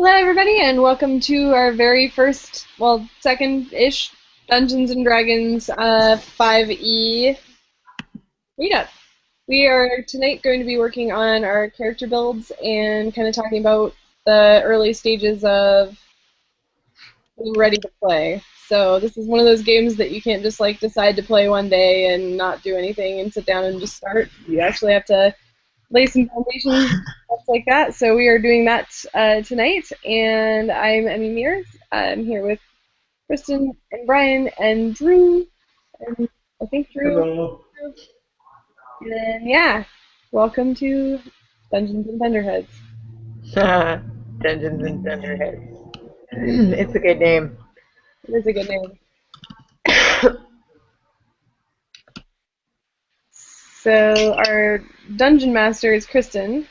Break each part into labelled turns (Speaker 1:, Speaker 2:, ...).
Speaker 1: Hello, everybody, and welcome to our very first, well, second-ish Dungeons and Dragons 5e meetup. We are tonight going to be working on our character builds and kind of talking about the early stages of being ready to play. So this is one of those games that you can't just like decide to play one day and not do anything and sit down and just start. You actually have to lay some foundations, stuff like that. So we are doing that tonight, and I'm Emmie Mears. I'm here with Kristin and Brian and Drew, and I think Drew.
Speaker 2: Hello.
Speaker 1: And then, yeah, welcome to Dungeons and Dunderheads.
Speaker 2: Dungeons and Dunderheads. It's a good name.
Speaker 1: It is a good name. So our dungeon master is Kristin.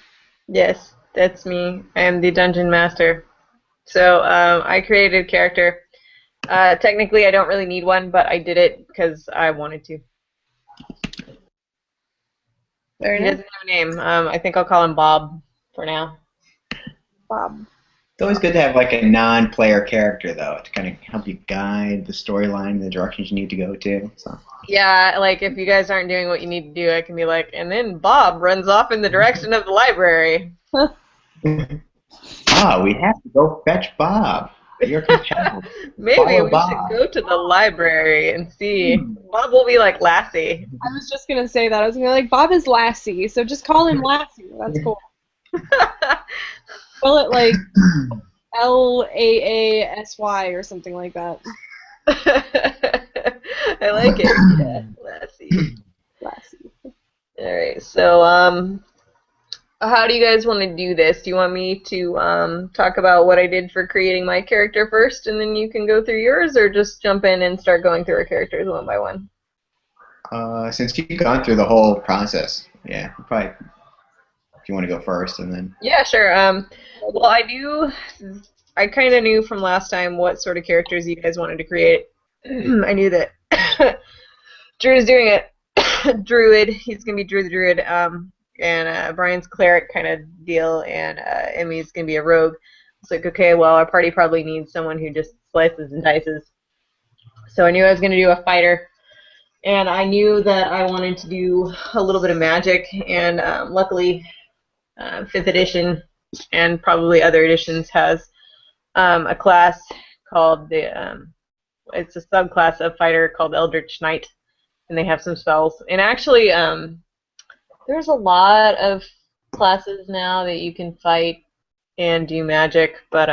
Speaker 2: Yes, that's me. I am the dungeon master. So I created a character. Technically, I don't really need one, but I did it because I wanted to. He doesn't have a name. I think I'll call him Bob for now.
Speaker 1: Bob.
Speaker 3: It's always good to have like a non-player character, though, to kind of help you guide the storyline in the directions you need to go to. So.
Speaker 2: Yeah, like if you guys aren't doing what you need to do, I can be like, and then Bob runs off in the direction of the library.
Speaker 3: We have to go fetch Bob. You're child.
Speaker 2: Maybe we should go to the library and see. Bob will be like Lassie.
Speaker 1: I was just going to say that. I was going to be like, Bob is Lassie, so just call him Lassie. That's cool. Spell it like Laasy or something like that.
Speaker 2: I like it. Yeah, Lassie.
Speaker 1: Lassie.
Speaker 2: Alright, so how do you guys want to do this? Do you want me to talk about what I did for creating my character first, and then you can go through yours, or just jump in and start going through our characters one by one?
Speaker 3: Since you've gone through the whole process, yeah, probably if you want to go first, and then.
Speaker 2: Yeah, sure. Well, I kind of knew from last time what sort of characters you guys wanted to create. I knew that Drew is doing it. Druid. He's gonna be Drew the Druid. And Brian's cleric kind of deal, and Emmie's gonna be a rogue. It's like, okay, well, our party probably needs someone who just slices and dices. So I knew I was gonna do a fighter, and I knew that I wanted to do a little bit of magic, and luckily, 5th edition and probably other editions has a class called it's a subclass of fighter called Eldritch Knight, and they have some spells. And actually, there's a lot of classes now that you can fight and do magic, but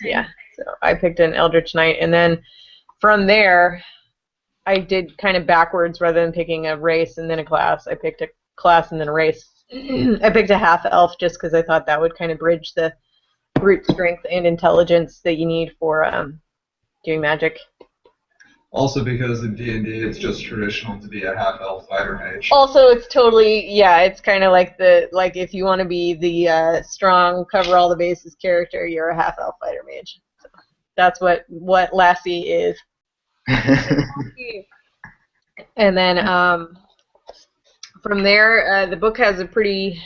Speaker 2: yeah, so I picked an Eldritch Knight, and then from there, I did kind of backwards. Rather than picking a race and then a class, I picked a class and then a race. I picked a half-elf just because I thought that would kind of bridge the brute strength and intelligence that you need for doing magic.
Speaker 4: Also because in D&D it's just traditional to be a half-elf fighter mage.
Speaker 2: Also, it's totally, yeah, it's kind of like if you want to be the strong, cover all the bases character, you're a half-elf fighter mage. So that's what Lassie is. And then from there, the book has a pretty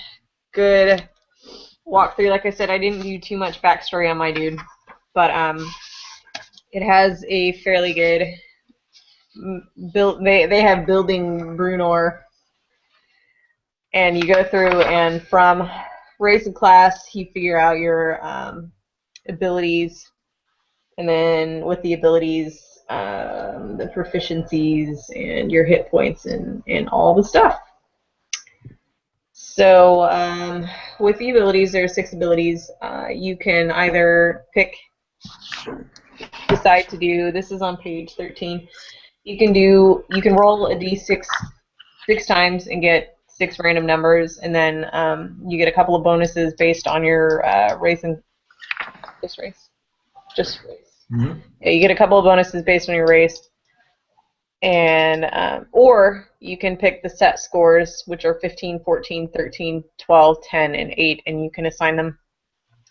Speaker 2: good walkthrough. Like I said, I didn't do too much backstory on my dude, but it has a fairly good build. They have building Brunor, and you go through, and from race and class, you figure out your abilities, and then with the abilities, the proficiencies and your hit points and all the stuff. So with the abilities, there are 6 abilities. You can either decide to do, this is on page 13, you can roll a d6 6 times and get 6 random numbers, and then you get a couple of bonuses based on your race and just race.
Speaker 4: Mm-hmm.
Speaker 2: Yeah, you get a couple of bonuses based on your race, and or you can pick the set scores, which are 15, 14, 13, 12, 10, and 8, and you can assign them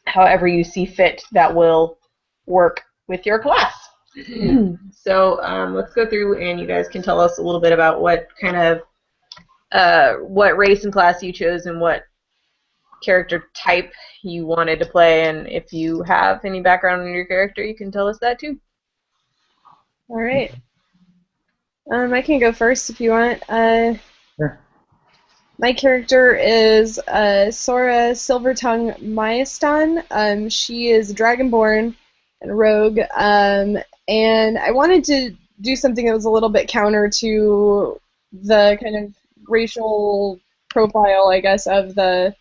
Speaker 2: however you see fit that will work with your class. So let's go through, and you guys can tell us a little bit about what kind of what race and class you chose and what character type you wanted to play, and if you have any background in your character, you can tell us that too.
Speaker 1: All right. I can go first if you want.
Speaker 3: Sure.
Speaker 1: My character is Sora Silvertongue Mayastan. She is Dragonborn and rogue, and I wanted to do something that was a little bit counter to the kind of racial profile, I guess, of the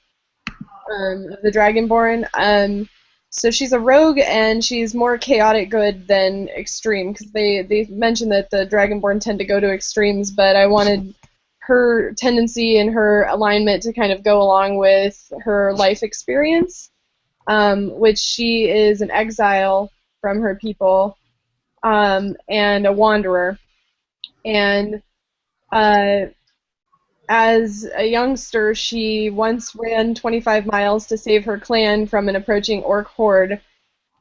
Speaker 1: Dragonborn. So she's a rogue, and she's more chaotic good than extreme, because they mentioned that the Dragonborn tend to go to extremes, but I wanted her tendency and her alignment to kind of go along with her life experience, which she is an exile from her people, and a wanderer. And as a youngster, she once ran 25 miles to save her clan from an approaching orc horde,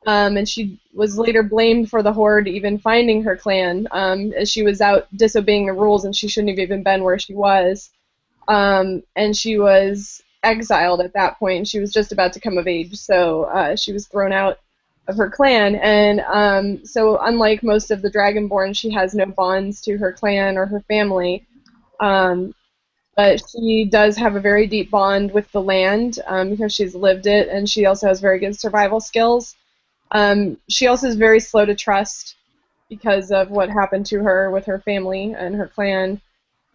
Speaker 1: and she was later blamed for the horde even finding her clan, as she was out disobeying the rules and she shouldn't have even been where she was. And she was exiled at that point, and she was just about to come of age, so she was thrown out of her clan. And so unlike most of the Dragonborn, she has no bonds to her clan or her family. But she does have a very deep bond with the land, because she's lived it, and she also has very good survival skills. She also is very slow to trust because of what happened to her with her family and her clan.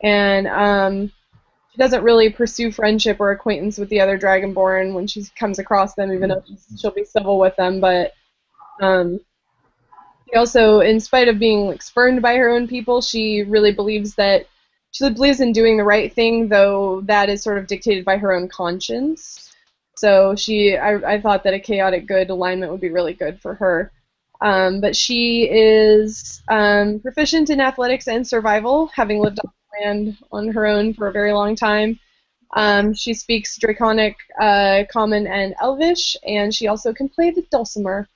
Speaker 1: And she doesn't really pursue friendship or acquaintance with the other Dragonborn when she comes across them, even though she'll be civil with them. But she also, in spite of being spurned by her own people, she really believes in doing the right thing, though that is sort of dictated by her own conscience. So I thought that a chaotic good alignment would be really good for her. But she is proficient in athletics and survival, having lived on the land on her own for a very long time. She speaks Draconic, Common, and Elvish, and she also can play the dulcimer.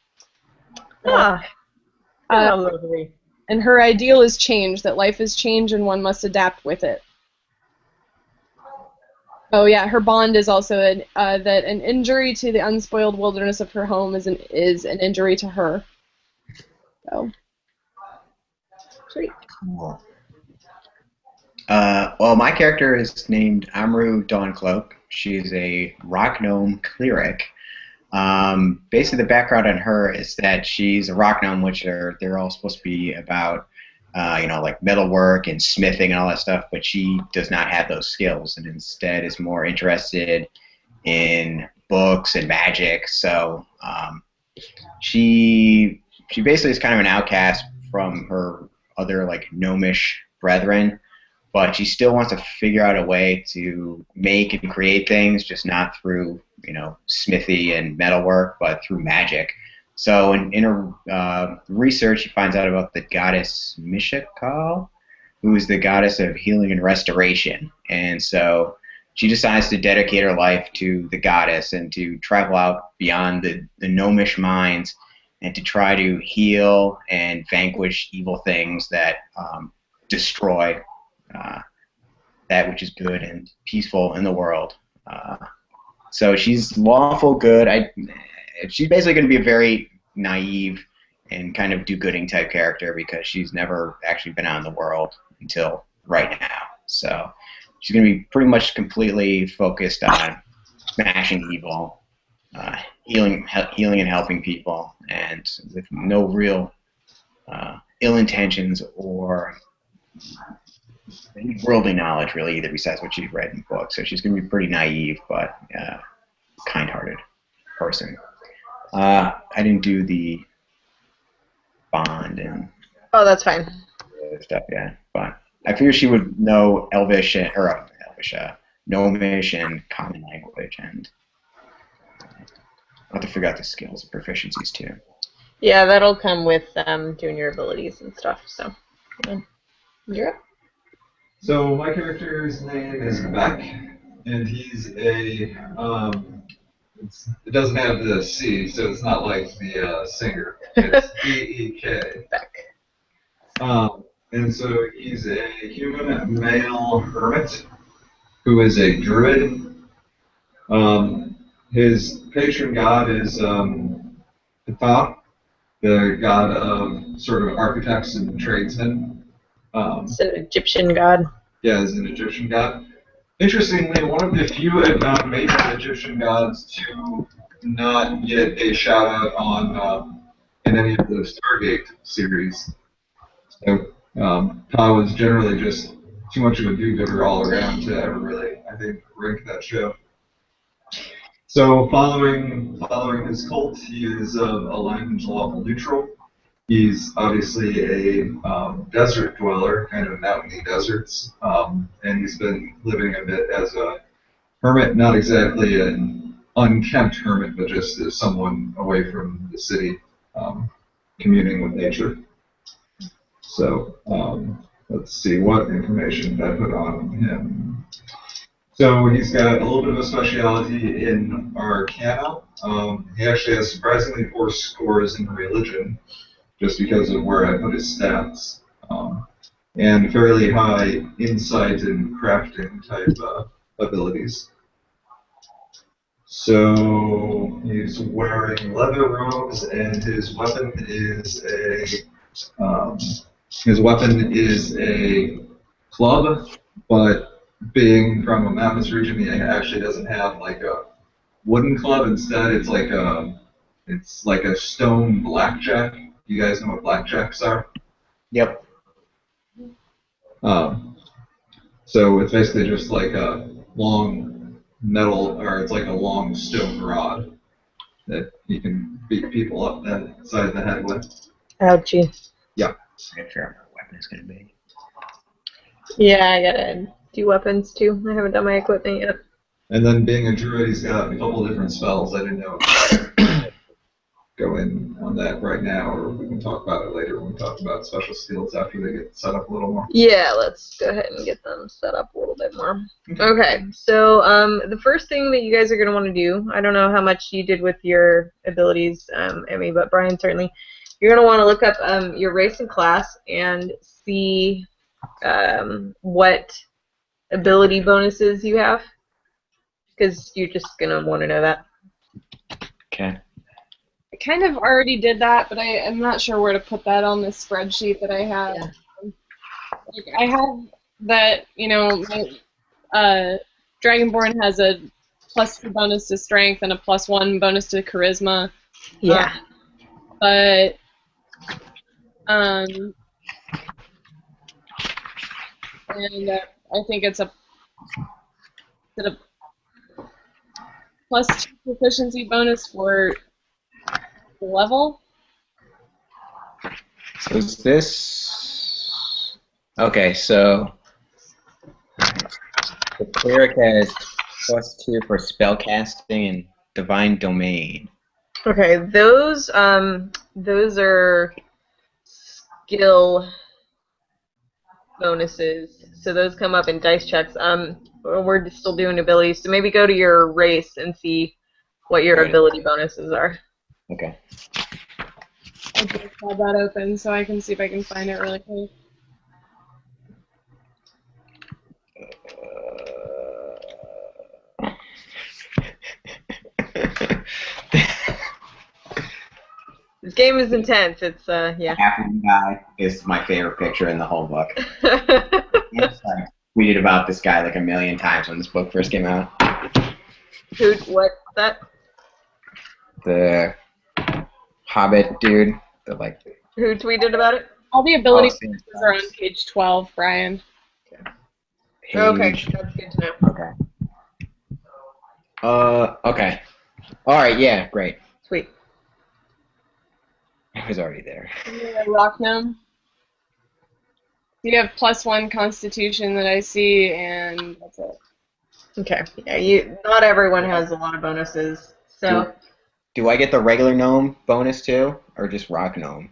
Speaker 2: Lovely.
Speaker 1: And her ideal is change, that life is change and one must adapt with it. Oh yeah, her bond is also that an injury to the unspoiled wilderness of her home is an injury to her. So, sweet.
Speaker 3: Cool. Well, my character is named Amru Dawncloak. She's a rock gnome cleric. Basically, the background on her is that she's a rock gnome, which they're all supposed to be about, like metalwork and smithing and all that stuff, but she does not have those skills, and instead is more interested in books and magic. So she basically is kind of an outcast from her other gnomish brethren, but she still wants to figure out a way to make and create things, just not through smithy and metalwork, but through magic. So in her research, she finds out about the goddess Mishakal, who is the goddess of healing and restoration. And so she decides to dedicate her life to the goddess and to travel out beyond the gnomish minds and to try to heal and vanquish evil things that destroy that which is good and peaceful in the world. So she's lawful good. She's basically going to be a very naive and kind of do-gooding type character because she's never actually been out in the world until right now. So she's going to be pretty much completely focused on smashing evil, healing and helping people, and with no real ill intentions or any worldly knowledge really either, besides what she's read in books. So she's going to be pretty naive, but kind-hearted person. I didn't do the bond and
Speaker 2: that's fine.
Speaker 3: stuff yet, but I figure she would know Elvish Gnomish and Common Language, and I'll have to figure out the skills and proficiencies too.
Speaker 2: Yeah, that'll come with doing your abilities and stuff. So, you're up.
Speaker 4: So my character's name is Beck, and he's a it doesn't have the C, so it's not like the singer. It's B-E-K.
Speaker 2: Beck.
Speaker 4: And so he's a human male hermit who is a druid. His patron god is Ptah, the god of sort of architects and tradesmen.
Speaker 2: It's an Egyptian god.
Speaker 4: Yeah, is an Egyptian god. Interestingly, one of the few, if not major, Egyptian gods to not get a shout out on in any of the Stargate series. So Ptah was generally just too much of a do-gooder all around to ever really, I think, rank that show. So following his cult, he is aligned to lawful neutral. He's obviously a desert dweller, kind of mountainy deserts, and he's been living a bit as a hermit, not exactly an unkempt hermit, but just as someone away from the city, communing with nature. So let's see, what information did I put on him? So he's got a little bit of a speciality in Arcana. He actually has surprisingly poor scores in religion, just because of where I put his stats, and fairly high insight and crafting type abilities. So he's wearing leather robes, and his weapon is a club, but being from a mountainous region, he actually doesn't have like a wooden club. Instead, it's like a stone blackjack. You guys know what blackjacks are?
Speaker 3: Yep.
Speaker 4: So it's basically just like a long metal, or it's like a long stone rod that you can beat people up the side of the head with.
Speaker 2: Ouchie.
Speaker 4: Yeah.
Speaker 3: I'm not sure what weapon it's going to be.
Speaker 2: Yeah, I gotta do weapons too. I haven't done my equipment yet.
Speaker 4: And then being a druid, he's got a couple different spells. I didn't know go in on that right now, or we can talk about it later when we talk about special skills after they get set up a little more.
Speaker 2: Yeah, let's go ahead and get them set up a little bit more. Okay, so the first thing that you guys are going to want to do, I don't know how much you did with your abilities, Emmie, but Brian certainly, you're going to want to look up your race and class and see what ability bonuses you have, because you're just going to want to know that.
Speaker 3: Okay.
Speaker 1: I kind of already did that, but I'm not sure where to put that on this spreadsheet that I have.
Speaker 2: Yeah.
Speaker 1: Like, I have that, my Dragonborn has a +2 bonus to strength and a +1 bonus to charisma.
Speaker 2: Yeah.
Speaker 1: But and I think it's a +2 proficiency bonus for the level.
Speaker 3: So is this... Okay, so the cleric has +2 for spellcasting and divine domain.
Speaker 2: Okay, those are skill bonuses. So those come up in dice checks. We're still doing abilities, so maybe go to your race and see what your ability bonuses are.
Speaker 3: Okay.
Speaker 1: I just have that open so I can see if I can find it really quick.
Speaker 2: This game is intense. It's yeah.
Speaker 3: Halfling guy is my favorite picture in the whole book. Yes, I tweeted about this guy like a million times when this book first came out.
Speaker 2: What's that?
Speaker 3: The Hobbit dude.
Speaker 2: Who tweeted about it?
Speaker 1: All the ability
Speaker 3: Oh,
Speaker 1: bonuses are on page 12, Brian.
Speaker 2: Okay,
Speaker 3: Page.
Speaker 2: that's good to know.
Speaker 3: Okay. Okay. Alright, yeah, great.
Speaker 2: Sweet.
Speaker 3: I was already there.
Speaker 1: Rock gnome. You have +1 constitution that I see, and that's it.
Speaker 2: Okay. Yeah, not everyone has a lot of bonuses. So
Speaker 3: Do I get the regular gnome bonus too, or just rock gnome?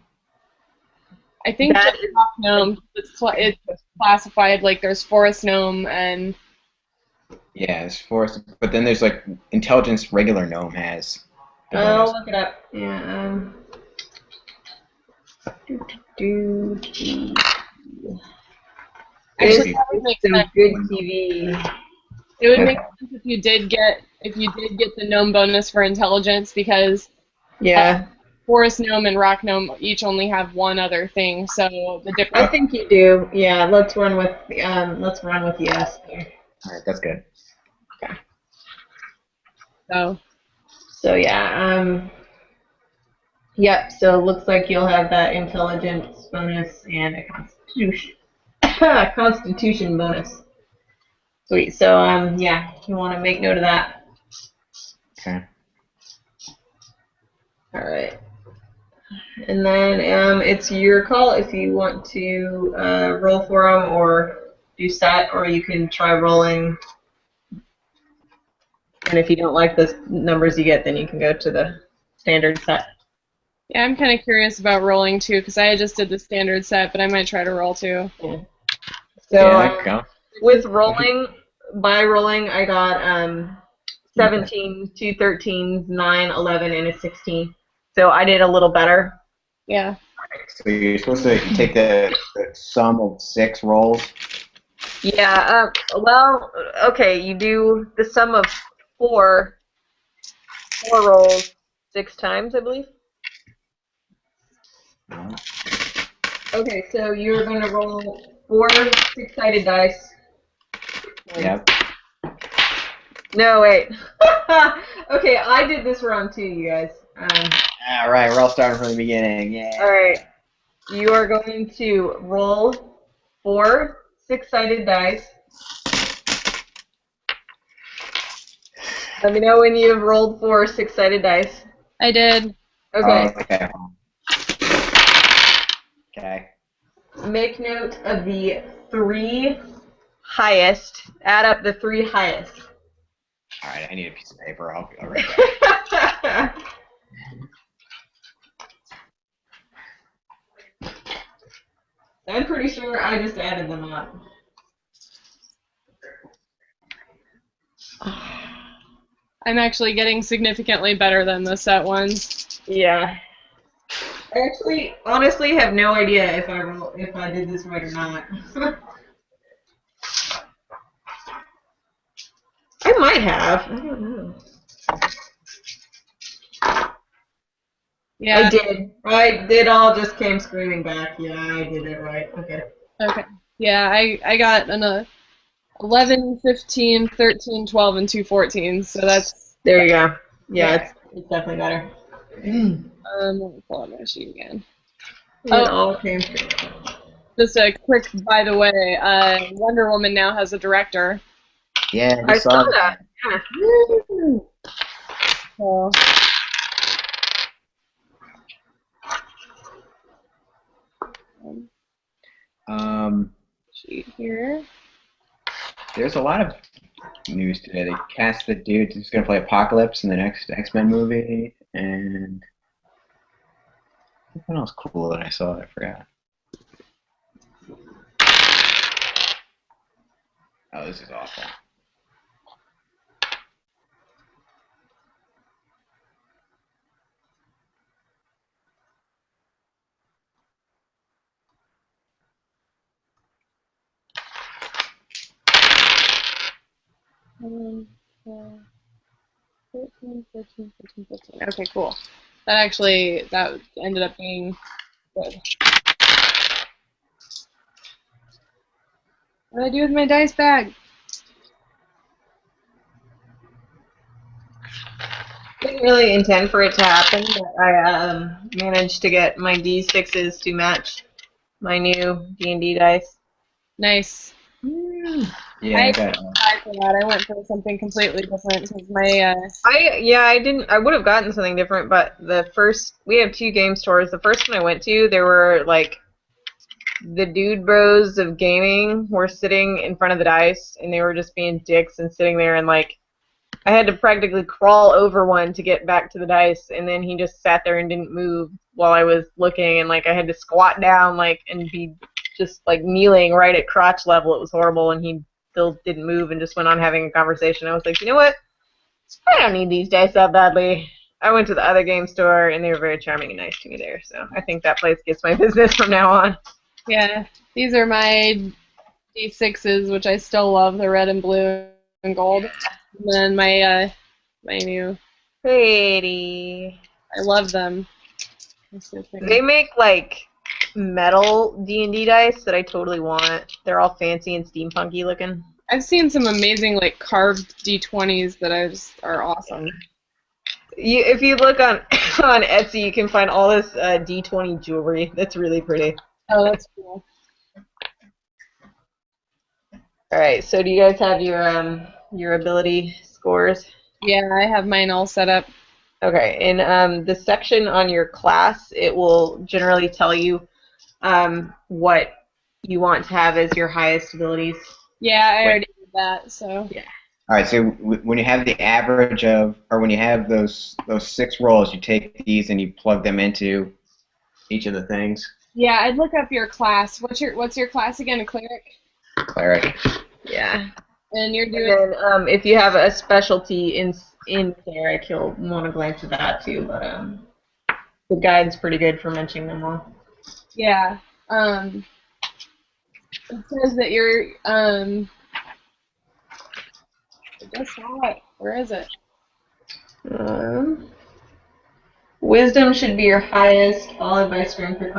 Speaker 1: I think just rock gnome. It's classified like there's forest gnome and.
Speaker 3: Yeah, it's forest, but then there's like intelligence regular gnome has.
Speaker 2: I'll look it up. Yeah.
Speaker 1: Actually, that would make
Speaker 2: some
Speaker 1: sense.
Speaker 2: good TV.
Speaker 1: It would make sense if you did get if you did get the gnome bonus for intelligence, because
Speaker 2: Yeah.
Speaker 1: forest gnome and rock gnome each only have one other thing, so the
Speaker 2: I
Speaker 1: difference.
Speaker 2: think you do. Yeah, let's run with yes there.
Speaker 3: All right, that's good.
Speaker 2: So yeah, yep. So it looks like you'll have that intelligence bonus and a constitution constitution bonus. Sweet. So yeah, you want to make note of that.
Speaker 3: Okay.
Speaker 2: All right. And then it's your call if you want to roll for them or do set, or you can try rolling. And if you don't like the numbers you get, then you can go to the standard set.
Speaker 1: Yeah, I'm kind of curious about rolling too, because I just did the standard set, but I might try to roll too.
Speaker 2: Yeah. So
Speaker 3: Yeah, go.
Speaker 2: with rolling, by rolling, I got 17, 2 13s, 9, 11, and a 16. So I did a little better.
Speaker 1: Yeah.
Speaker 3: So you're supposed to take the sum of 6 rolls.
Speaker 2: Yeah, well, okay, you do the sum of four rolls 6 times, I believe.
Speaker 3: No.
Speaker 2: Okay, so you're going to roll 4 6-sided dice.
Speaker 3: Yep.
Speaker 2: No, wait. Okay, I did this wrong too, you guys.
Speaker 3: All right, we're all starting from the beginning. Yeah.
Speaker 2: All right, you are going to roll 4 6-sided dice. Let me know when you've rolled 4 6-sided dice.
Speaker 1: I did.
Speaker 2: Okay.
Speaker 3: Oh, okay. Okay.
Speaker 2: Make note of the 3 highest. Add up the 3 highest.
Speaker 3: All right, I need a piece of paper. I'll write that.
Speaker 2: I'm pretty sure I just added them up.
Speaker 1: I'm actually getting significantly better than the set ones.
Speaker 2: Yeah. I actually, honestly, have no idea if I did this right or not. I might have. I don't know.
Speaker 1: Yeah.
Speaker 2: I did. It all just came screaming back. Yeah, I did it right. Okay.
Speaker 1: Okay. Yeah, I got an 11, 15, 13, 12, and 2 14s, so that's...
Speaker 2: There you go. Yeah,
Speaker 1: Yeah.
Speaker 2: it's definitely better.
Speaker 1: Let me pull up my sheet again.
Speaker 2: It all came through.
Speaker 1: Just a quick, by the way, Wonder Woman now has a director.
Speaker 3: Yeah,
Speaker 2: I saw that. Yeah.
Speaker 1: So, sheet here.
Speaker 3: There's a lot of news today. They cast the dude who's going to play Apocalypse in the next X-Men movie, and what else cool that I saw? I forgot. Oh, this is awful.
Speaker 1: Um, 13, 14, 15, 15. Okay, cool. That ended up being good. What do I do with my dice bag?
Speaker 2: Didn't really intend for it to happen, but I managed to get my D6s to match my new D&D dice.
Speaker 1: Nice.
Speaker 3: Yeah, I got.
Speaker 1: For that. I went for something completely different because my
Speaker 2: I would have gotten something different, but we have 2 game stores. The first one I went to, there were like the dude bros of gaming were sitting in front of the dice, and they were just being dicks and sitting there, and like I had to practically crawl over one to get back to the dice, and then he just sat there and didn't move while I was looking, and like I had to squat down like and be just like kneeling right at crotch level. It was horrible, and he still didn't move and just went on having a conversation. I was like, you know what? I don't need these dice that badly. I went to the other game store, and they were very charming and nice to me there, so I think that place gets my business from now on.
Speaker 1: Yeah, these are my D6s, which I still love, the red and blue and gold. And then my my new.
Speaker 2: Pretty.
Speaker 1: I love them. They're so pretty.
Speaker 2: They make like metal D&D dice that I totally want. They're all fancy and steampunky looking.
Speaker 1: I've seen some amazing like carved D20s that are awesome.
Speaker 2: If you look on on Etsy, you can find all this D20 jewelry. That's really pretty.
Speaker 1: Oh, that's cool.
Speaker 2: All right. So do you guys have your ability scores?
Speaker 1: Yeah, I have mine all set up.
Speaker 2: Okay. In the section on your class, it will generally tell you what you want to have as your highest abilities.
Speaker 1: Yeah, I already did that. So.
Speaker 2: Yeah.
Speaker 3: All right, so when you have the average of, or when you have those 6 rolls, you take these and you plug them into each of the things.
Speaker 1: Yeah, I'd look up your class. What's your class again? A cleric?
Speaker 3: Cleric.
Speaker 2: Yeah.
Speaker 1: And you're doing.
Speaker 2: And then if you have a specialty in cleric, you'll want to glance at that too. But the guide's pretty good for mentioning them all.
Speaker 1: Yeah. It says that you're I just saw it. Where is it?
Speaker 2: Wisdom should be your highest, followed by strength or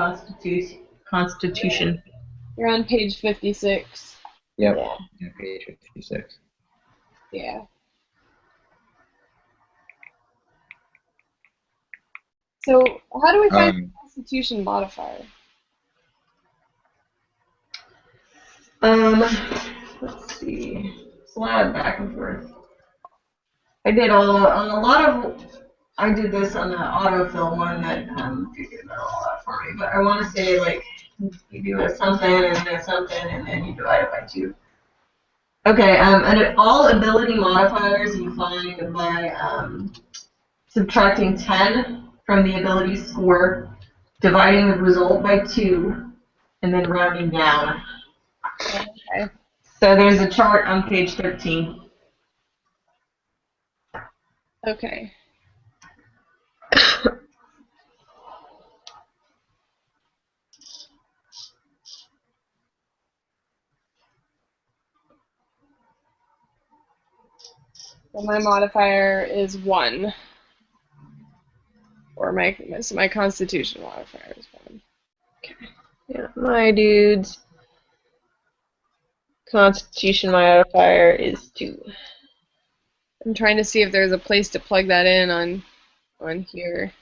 Speaker 2: constitution.
Speaker 1: You're on page 56.
Speaker 3: Yep.
Speaker 2: Yeah.
Speaker 3: Page 56.
Speaker 1: Yeah. So how do we find the Constitution modifier?
Speaker 2: Let's see. It's a lot of back and forth. I did I did this on the autofill one that figured that all out for me. But I want to say like you do a something and a something and then you divide it by 2. Okay. And all ability modifiers you find by subtracting 10 from the ability score, dividing the result by 2, and then rounding down.
Speaker 1: Okay.
Speaker 2: So there's a chart on page 13.
Speaker 1: Okay. So my modifier is 1. Or my Constitution modifier is 1.
Speaker 2: Okay. Yeah, my dude's Constitution modifier is 2.
Speaker 1: I'm trying to see if there's a place to plug that in on here.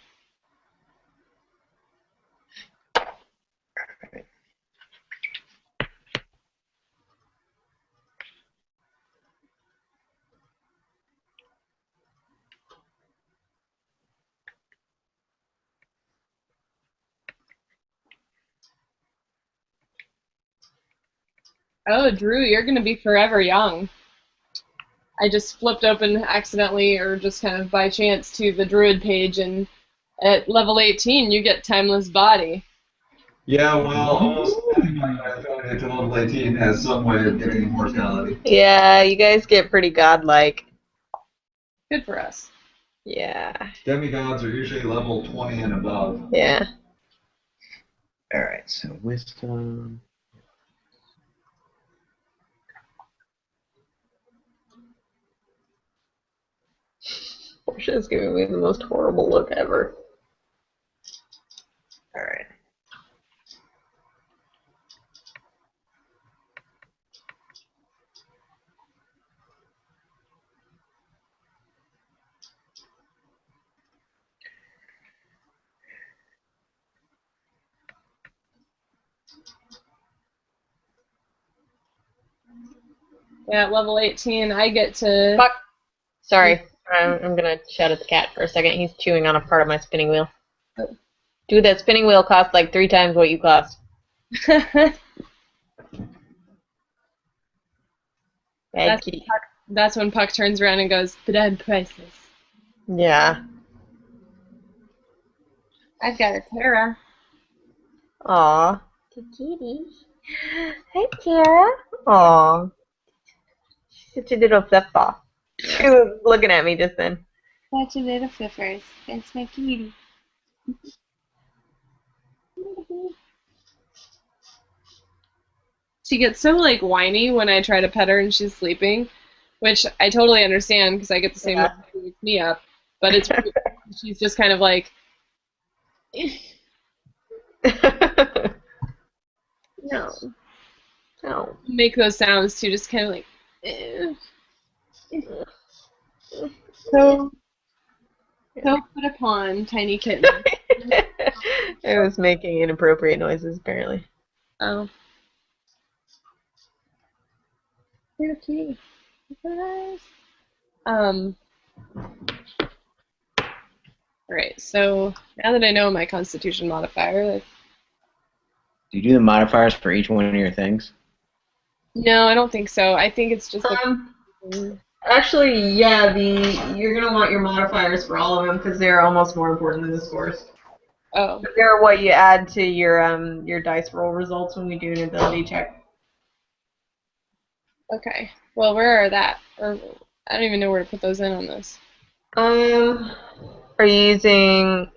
Speaker 1: Oh, Drew, you're going to be forever young. I just flipped open accidentally or just kind of by chance to the Druid page, and at level 18 you get Timeless Body.
Speaker 4: Yeah, well, almost anyone I've found to level 18 has some way of getting immortality.
Speaker 2: Yeah, you guys get pretty godlike.
Speaker 1: Good for us.
Speaker 2: Yeah.
Speaker 4: Demigods are usually level 20 and above.
Speaker 2: Yeah.
Speaker 3: Alright, so wisdom.
Speaker 2: Portia's giving me the most horrible look ever.
Speaker 3: Alright.
Speaker 1: Yeah, at level 18 I get to...
Speaker 2: Fuck. Sorry, I'm gonna shout at the cat for a second. He's chewing on a part of my spinning wheel. Dude, that spinning wheel costs like 3 times what you cost. Bad kitty.
Speaker 1: That's when Puck turns around and goes, but I'm priceless.
Speaker 2: Yeah.
Speaker 1: I've got a Terra.
Speaker 2: Aw. Kitty. Hi, Tara. Aw. Such a little flip-flop. She was looking at me just then.
Speaker 1: Such a little flippers. That's my kitty. She gets so like whiny when I try to pet her and she's sleeping. which I totally understand because I get the same
Speaker 2: Yeah.
Speaker 1: way she wakes me up. But it's she's just kind of like, no,
Speaker 2: No.
Speaker 1: make those sounds too, just kind of like, eh. So put upon, tiny kitten.
Speaker 2: I was making inappropriate noises, apparently.
Speaker 1: Oh. You're cutie. Surprise. Alright, so now that I know my constitution modifier,
Speaker 3: Do you do the modifiers for each one of your things?
Speaker 1: no, I don't think so. I think it's just
Speaker 2: Actually, yeah, you're gonna want your modifiers for all of them because they're almost more important than the scores.
Speaker 1: oh,
Speaker 2: They're what you add to your dice roll results when we do an ability check.
Speaker 1: okay. Well, where are that? Or I don't even know where to put those in on this.
Speaker 2: Are you using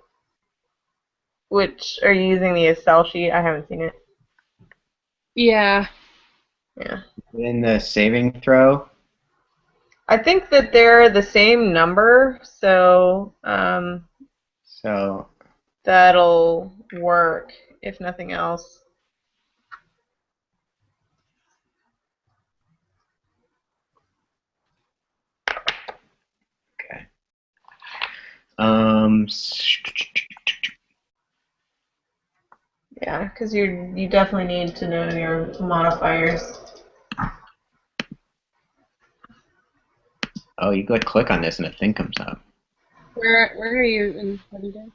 Speaker 2: the Excel sheet? I haven't seen it.
Speaker 1: Yeah.
Speaker 2: Yeah.
Speaker 3: In the saving throw?
Speaker 2: I think that they're the same number, so
Speaker 3: So,
Speaker 2: that'll work, if nothing else.
Speaker 3: okay.
Speaker 2: Yeah, because you definitely need to know your modifiers.
Speaker 3: Oh, you go click on this and a thing comes up.
Speaker 1: Where are you in what are you doing?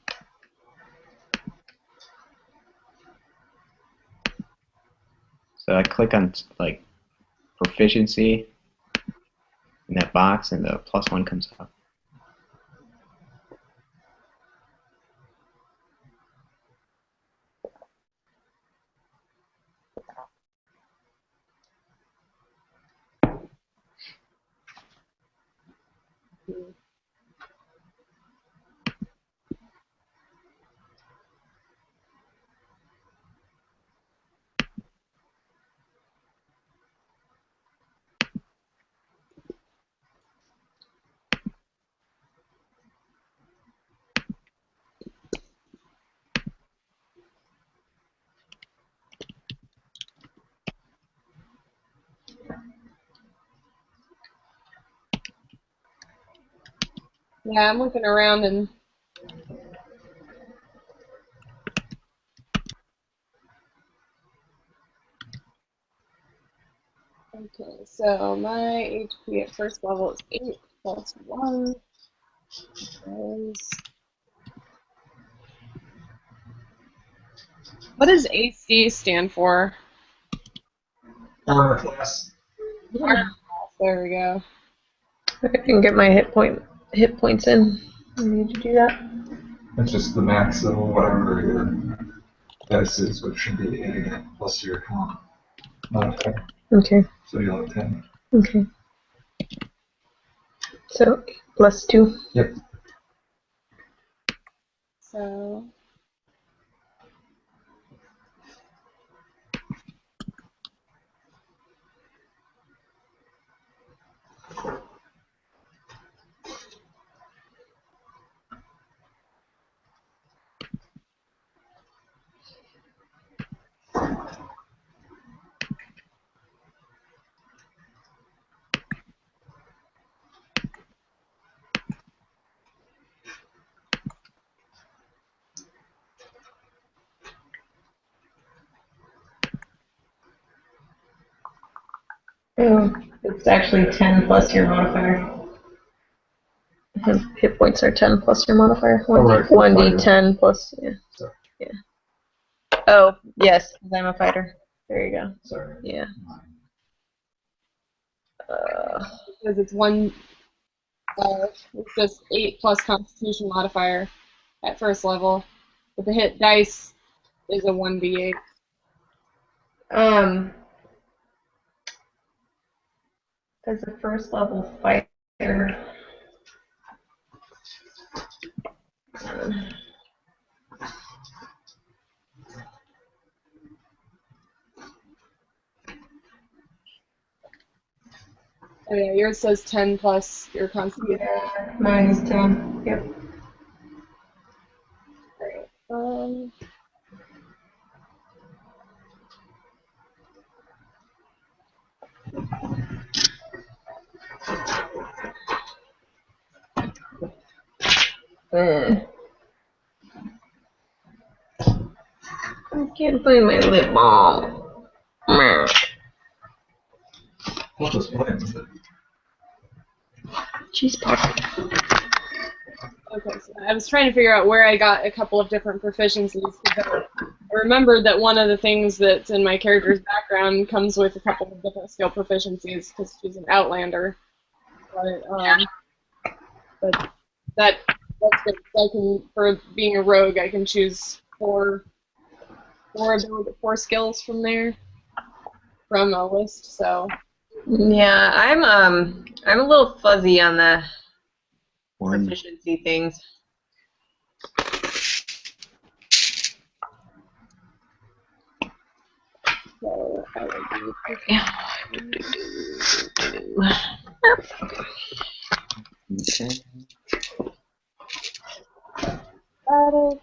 Speaker 3: So I click on like proficiency in that box, and the +1 comes up.
Speaker 1: Yeah, I'm looking around and okay, so my HP at first level is 8 plus 1 is... What does AC stand for?
Speaker 4: Armor class.
Speaker 1: There we go.
Speaker 2: I can get my hit points in. I need to do that.
Speaker 4: That's just the max of whatever your dice is, which should be 8 plus your modifier.
Speaker 2: Okay.
Speaker 4: So you'll have 10.
Speaker 2: Okay. So +2.
Speaker 4: Yep.
Speaker 1: So
Speaker 2: Oh, it's actually 10 plus your modifier. Hit points are 10 plus your modifier. 1d10 plus. Yeah.
Speaker 4: Sorry.
Speaker 2: Yeah. Oh, yes, because I'm a fighter. There you go.
Speaker 4: Sorry.
Speaker 2: Yeah.
Speaker 1: because it's just 8 plus Constitution modifier at first level, but the hit dice is a 1d8.
Speaker 2: As a first level fighter.
Speaker 1: Oh yeah, yours says 10 plus your constitution.
Speaker 2: Yeah, mine is 10. Yep.
Speaker 1: Um,
Speaker 2: I can't find my lip balm.
Speaker 4: What was playing with it?
Speaker 2: Cheese pocket.
Speaker 1: okay, so I was trying to figure out where I got a couple of different proficiencies, because I remembered that one of the things that's in my character's background comes with a couple of different skill proficiencies because she's an outlander. But that's good. I can, for being a rogue, I can choose four skills from there from a list. So
Speaker 2: Yeah, I'm a little fuzzy on the
Speaker 3: One.
Speaker 2: proficiency things.
Speaker 1: I will
Speaker 3: Okay.
Speaker 1: do athletics.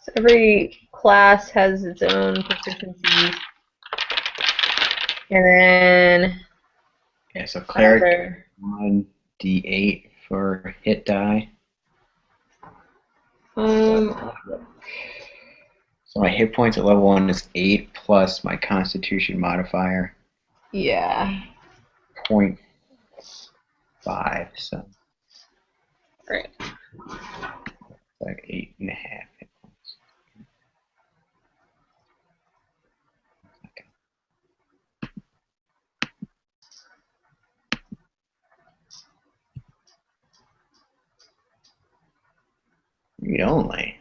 Speaker 2: So every class has its own proficiencies. And then
Speaker 3: Yeah, so cleric
Speaker 2: other.
Speaker 3: 1d8 for hit die. So my hit points at level 1 is 8 plus my constitution modifier,
Speaker 2: Yeah.
Speaker 3: 0.5, so
Speaker 1: Right.
Speaker 3: like 8.5 hit points. Okay. Read only.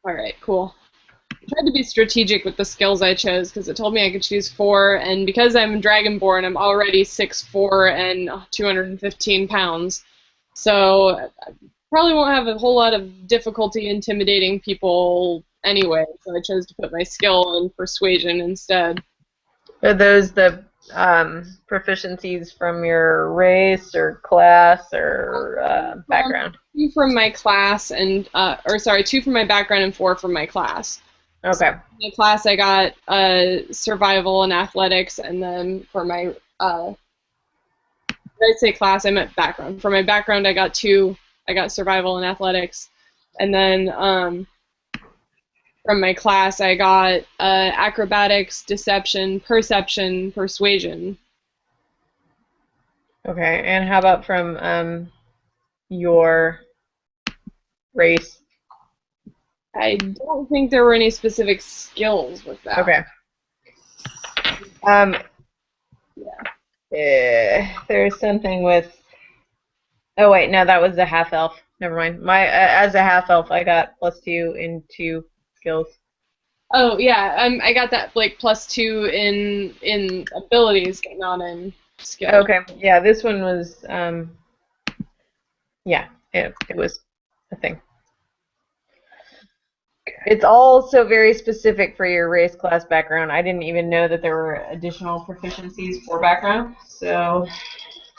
Speaker 1: All right, cool. I tried to be strategic with the skills I chose because it told me I could choose 4, and because I'm Dragonborn, I'm already 6'4" and 215 pounds. So I probably won't have a whole lot of difficulty intimidating people anyway. So I chose to put my skill in persuasion instead.
Speaker 2: Are those the proficiencies from your race or class or background?
Speaker 1: 2 from my class and, 2 from my background and 4 from my class.
Speaker 2: Okay.
Speaker 1: So in my class, I got survival and athletics, and then for my, when I say class, I meant background. For my background, I got 2. I got survival and athletics, and then from my class, I got acrobatics, deception, perception, persuasion.
Speaker 2: Okay, and how about from your race?
Speaker 1: I don't think there were any specific skills with that.
Speaker 2: Okay. There's something with. Oh wait, no, that was a half elf. Never mind. My as a half elf, I got +2 in 2 skills.
Speaker 1: Oh yeah, I got that like +2 in abilities, but not in skill.
Speaker 2: Okay, yeah, this one was yeah, it was a thing. It's also very specific for your race, class, background. I didn't even know that there were additional proficiencies for background. So,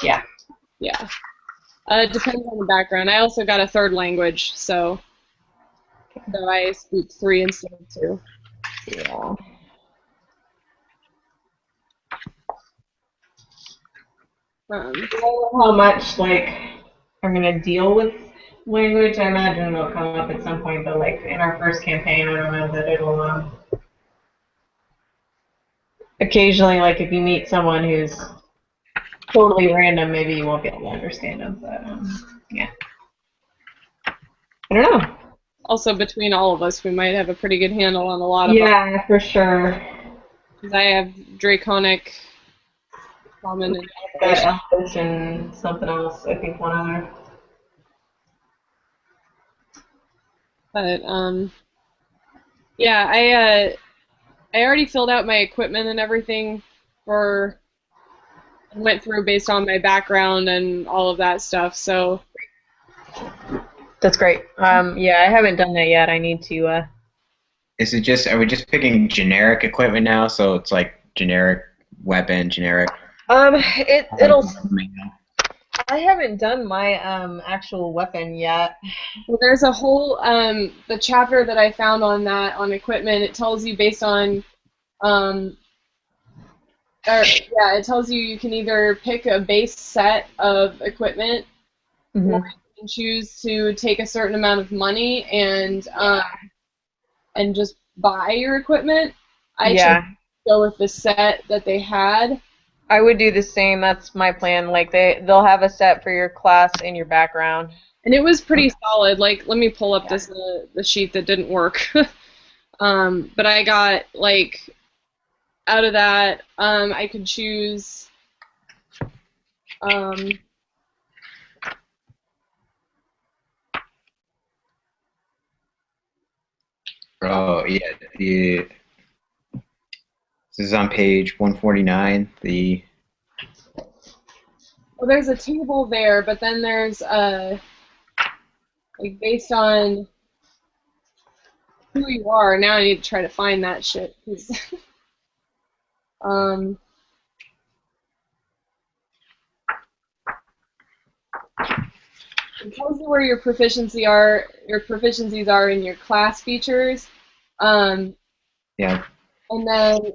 Speaker 2: yeah.
Speaker 1: Yeah. It depends on the background. I also got a 3rd language, so I speak 3 instead of 2.
Speaker 2: Yeah. How much I'm gonna deal with language? I imagine it'll come up at some point, but in our first campaign, I don't know that it'll. Occasionally, if you meet someone who's totally random, maybe you won't be able to understand them. But yeah, I don't know.
Speaker 1: Also, between all of us, we might have a pretty good handle on a lot of them.
Speaker 2: Yeah, for sure.
Speaker 1: Because I have Draconic common and
Speaker 2: Got Elvis and something else. I think one other.
Speaker 1: but yeah, I already filled out my equipment and everything for went through based on my background and all of that stuff. So
Speaker 2: That's great. Yeah, I haven't done that yet. I need to.
Speaker 3: Is it just, are we just picking generic equipment now? So it's like generic weapon, generic.
Speaker 2: It'll. I haven't done my actual weapon yet.
Speaker 1: well, there's a whole the chapter that I found on that on equipment. It tells you based on it tells you can either pick a base set of equipment, or you can choose to take a certain amount of money and just buy your equipment. I chose to go with the set that they had.
Speaker 2: I would do the same. That's my plan. Like they'll have a set for your class and your background.
Speaker 1: And it was pretty solid. Like, let me pull up this the sheet that didn't work. But I got like out of that, I could choose.
Speaker 3: Oh yeah, this is on page 149.
Speaker 1: Well, there's a table there, but then there's like based on who you are. Now I need to try to find that shit. 'Cause, it tells you where your proficiencies are in your class features.
Speaker 3: Yeah.
Speaker 1: And then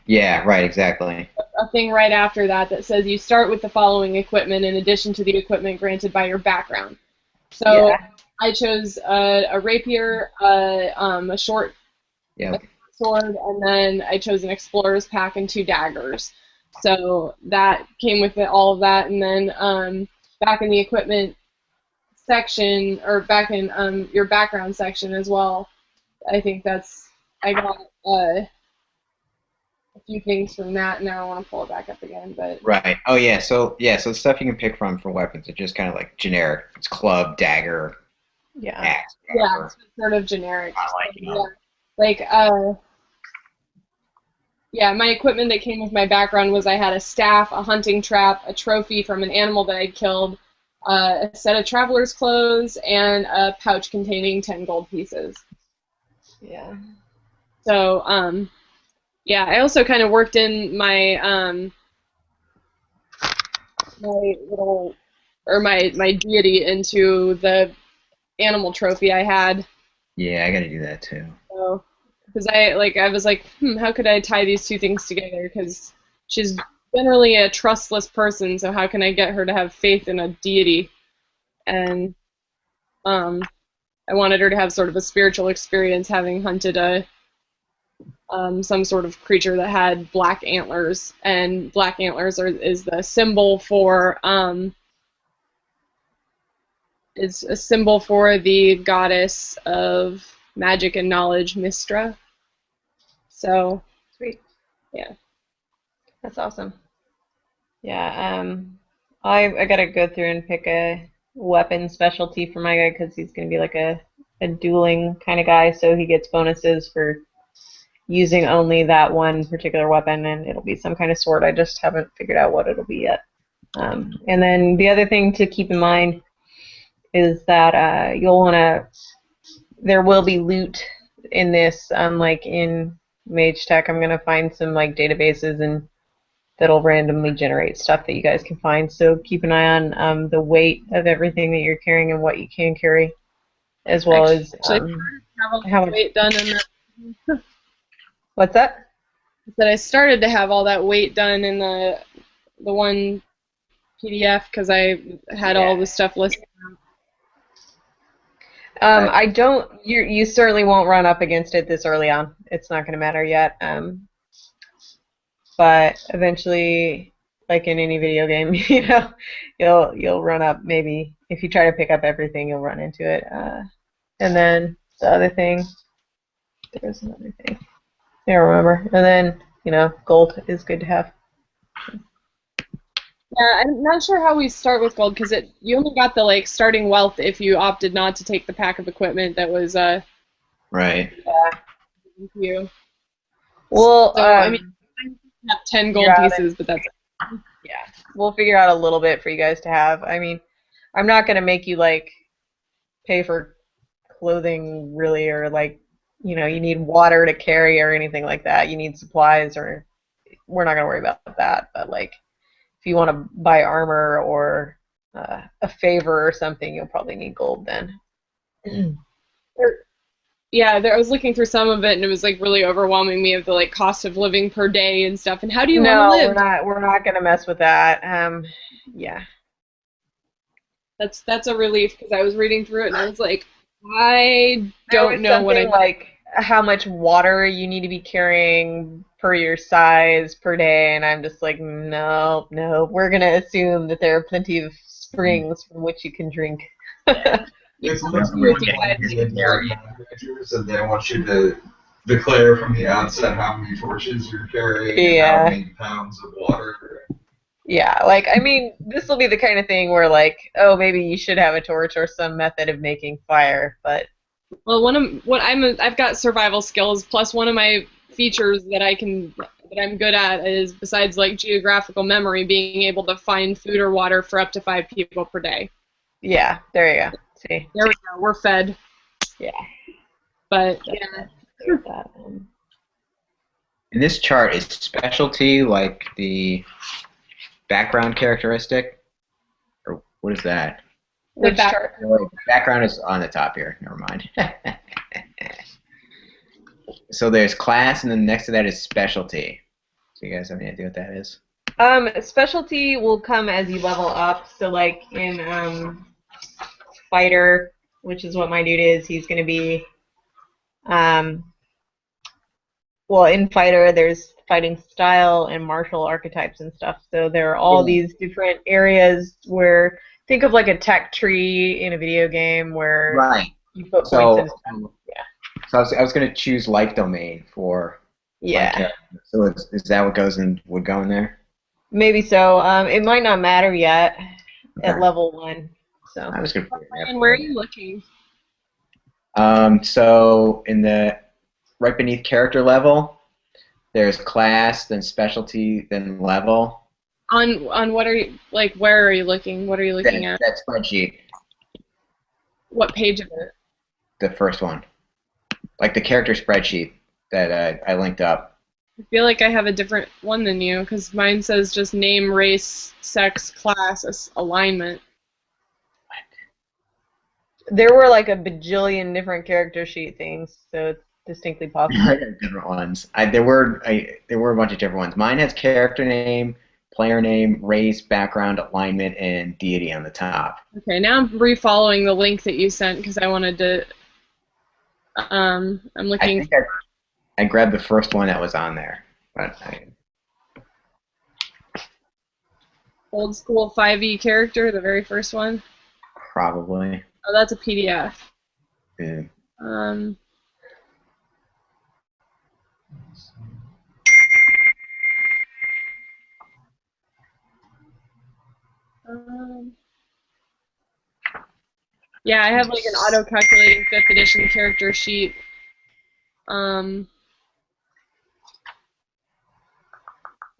Speaker 3: Yeah, right, exactly.
Speaker 1: a thing right after that that says you start with the following equipment in addition to the equipment granted by your background. So I chose a rapier, a short sword, and then I chose an explorer's pack and 2 daggers. So that came with all of that, and then back in the equipment section, or back in your background section as well, I think I got a few things from that. Now I want to pull it back up again, but
Speaker 3: right. Oh yeah. So the stuff you can pick from for weapons are just kind of like generic. It's club, dagger, axe.
Speaker 1: Yeah, it's sort of generic. My equipment that came with my background was I had a staff, a hunting trap, a trophy from an animal that I'd killed, a set of traveler's clothes, and a pouch containing 10 gold pieces.
Speaker 2: Yeah.
Speaker 1: So, I also kind of worked in my my deity into the animal trophy I had.
Speaker 3: Yeah, I gotta do that too.
Speaker 1: So, because I was like, how could I tie these two things together? Because she's generally a trustless person, so how can I get her to have faith in a deity? And I wanted her to have sort of a spiritual experience, having hunted some sort of creature that had black antlers, and black antlers is the symbol for is a symbol for the goddess of magic and knowledge, Mistra. So
Speaker 2: sweet.
Speaker 1: Yeah.
Speaker 2: That's awesome. Yeah, I gotta go through and pick a weapon specialty for my guy because he's gonna be like a dueling kind of guy, so he gets bonuses for using only that one particular weapon, and it'll be some kind of sword. I just haven't figured out what it'll be yet. And then the other thing to keep in mind is that you'll want to. There will be loot in this, unlike in Mage Tech. I'm gonna find some like databases and that'll randomly generate stuff that you guys can find. So keep an eye on the weight of everything that you're carrying and what you can carry, as well as
Speaker 1: how much weight done in the.
Speaker 2: What's that?
Speaker 1: That I started to have all that weight done in the one PDF because I had all the stuff listed.
Speaker 2: I don't. You certainly won't run up against it this early on. It's not going to matter yet. But eventually, like in any video game, you'll run up. Maybe if you try to pick up everything, you'll run into it. And then the other thing, there's another thing. I don't remember. And then gold is good to have.
Speaker 1: Yeah, I'm not sure how we start with gold because you only got the like starting wealth if you opted not to take the pack of equipment that was
Speaker 3: Right.
Speaker 2: Yeah.
Speaker 1: you.
Speaker 2: Well,
Speaker 1: So I mean, I have 10
Speaker 2: figure
Speaker 1: gold
Speaker 2: out it.
Speaker 1: pieces, but that's it.
Speaker 2: Yeah, we'll figure out a little bit for you guys to have. I mean, I'm not gonna make you like pay for clothing really, or like, you need water to carry or anything like that. You need supplies, or we're not gonna worry about that. But like, if you want to buy armor or a favor or something, you'll probably need gold then.
Speaker 1: Yeah, I was looking through some of it and it was like really overwhelming me of the like cost of living per day and stuff. And how do you want to
Speaker 2: No, we're
Speaker 1: live?
Speaker 2: not. We're not gonna mess with that. Yeah.
Speaker 1: That's a relief because I was reading through it and I was like, I
Speaker 2: There
Speaker 1: don't
Speaker 2: was
Speaker 1: know what
Speaker 2: something
Speaker 1: I'm.
Speaker 2: like how much water you need to be carrying per your size per day, and I'm just like, no, no. We're gonna assume that there are plenty of springs from which you can drink.
Speaker 4: It's
Speaker 1: I
Speaker 4: like
Speaker 1: agree
Speaker 4: when
Speaker 1: with you
Speaker 4: you
Speaker 1: guys.
Speaker 4: get into like managers and they want you to declare from the outset how many torches you're carrying and how
Speaker 2: Yeah.
Speaker 4: many pounds of water.
Speaker 2: Yeah, like I mean, this will be the kind of thing where like, oh, maybe you should have a torch or some method of making fire, but
Speaker 1: Well, I've got survival skills plus one of my features that I'm good at is besides like geographical memory, being able to find food or water for up to 5 people per day.
Speaker 2: yeah, there you go. See,
Speaker 1: There we go. We're fed.
Speaker 2: yeah,
Speaker 1: But
Speaker 2: that's
Speaker 1: yeah,
Speaker 2: there's that.
Speaker 3: In this chart, is specialty like the background characteristic, or what is that?
Speaker 1: the
Speaker 2: Which
Speaker 1: back.
Speaker 2: chart?
Speaker 3: Oh, background is on the top here. Never mind. So there's class, and then next to that is specialty. So you guys have any idea what that is?
Speaker 2: Specialty will come as you level up. So like in fighter, which is what my dude is, he's gonna be um well, in fighter there's fighting style and martial archetypes and stuff. So there are all
Speaker 3: Yeah.
Speaker 2: these different areas where think of like a tech tree in a video game where
Speaker 3: Right.
Speaker 2: you put points
Speaker 3: So,
Speaker 2: in stuff. Yeah.
Speaker 3: so I was going to choose life domain for my
Speaker 2: Yeah.
Speaker 3: character. So is that what would go in there?
Speaker 2: Maybe so. It might not matter yet at
Speaker 3: Okay.
Speaker 2: level 1. So
Speaker 3: I was going to put it in
Speaker 1: Ryan,
Speaker 3: there.
Speaker 1: where are you looking?
Speaker 3: So in the right beneath character level, there's class, then specialty, then level.
Speaker 1: On what are you like? Where are you looking? What are you looking at?
Speaker 3: That spreadsheet,
Speaker 1: What page of it?
Speaker 3: the first one, like the character spreadsheet that I linked up.
Speaker 1: I feel like I have a different one than you because mine says just name, race, sex, class, alignment.
Speaker 2: there were like a bajillion different character sheet things, so it's distinctly possible.
Speaker 3: I got different ones. There were a bunch of different ones. Mine has character name, player name, race, background, alignment, and deity on the top.
Speaker 1: Okay, now I'm refollowing the link that you sent because I wanted to. I'm
Speaker 3: I
Speaker 1: looking.
Speaker 3: think I grabbed the first one that was on there, but
Speaker 1: Old school 5e character, the very first one.
Speaker 3: probably.
Speaker 1: Oh, that's a PDF.
Speaker 3: Yeah.
Speaker 1: Um, um, yeah, I have like an auto-calculating 5th edition character sheet. Um,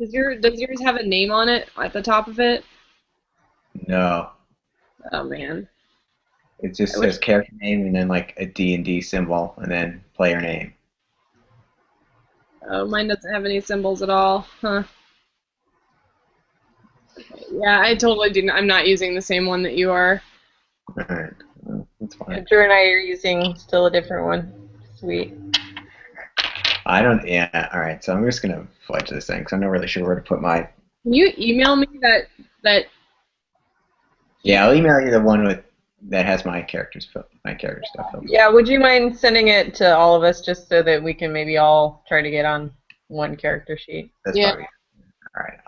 Speaker 1: does yours have a name on it at the top of it?
Speaker 3: No,
Speaker 1: Oh man.
Speaker 3: it just
Speaker 1: I wish.
Speaker 3: says character name and then like a D&D symbol and then player name.
Speaker 1: Oh, mine doesn't have any symbols at all. Huh. Yeah, I totally do. I'm not using the same one that you are.
Speaker 3: All right, well, that's fine.
Speaker 2: Drew and I are using still a different one. Sweet.
Speaker 3: I don't. Yeah. All right. So I'm just gonna fudge this thing because I'm not really sure where to put my.
Speaker 1: Can you email me that?
Speaker 3: Yeah, I'll email you the one that has my character stuff.
Speaker 2: Yeah, would you mind sending it to all of us just so that we can maybe all try to get on one character sheet?
Speaker 3: That's
Speaker 1: Yeah.
Speaker 3: probably all right.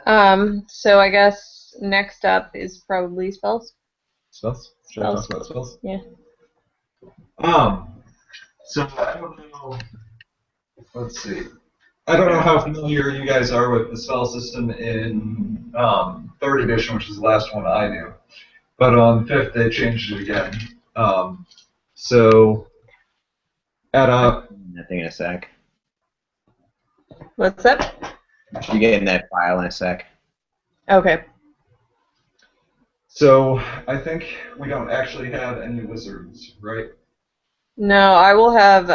Speaker 2: So I guess next up is probably spells.
Speaker 4: Spells? Should I
Speaker 2: Spells.
Speaker 4: talk about spells?
Speaker 2: Yeah.
Speaker 4: So I don't know. Let's see. I don't know how familiar you guys are with the spell system in 3rd edition, which is the last one I knew. But on 5th, they changed it again. So at
Speaker 3: Nothing in a sec.
Speaker 2: What's up?
Speaker 3: You get in that file in a sec.
Speaker 2: Okay.
Speaker 4: So I think we don't actually have any wizards, right?
Speaker 2: No, I will have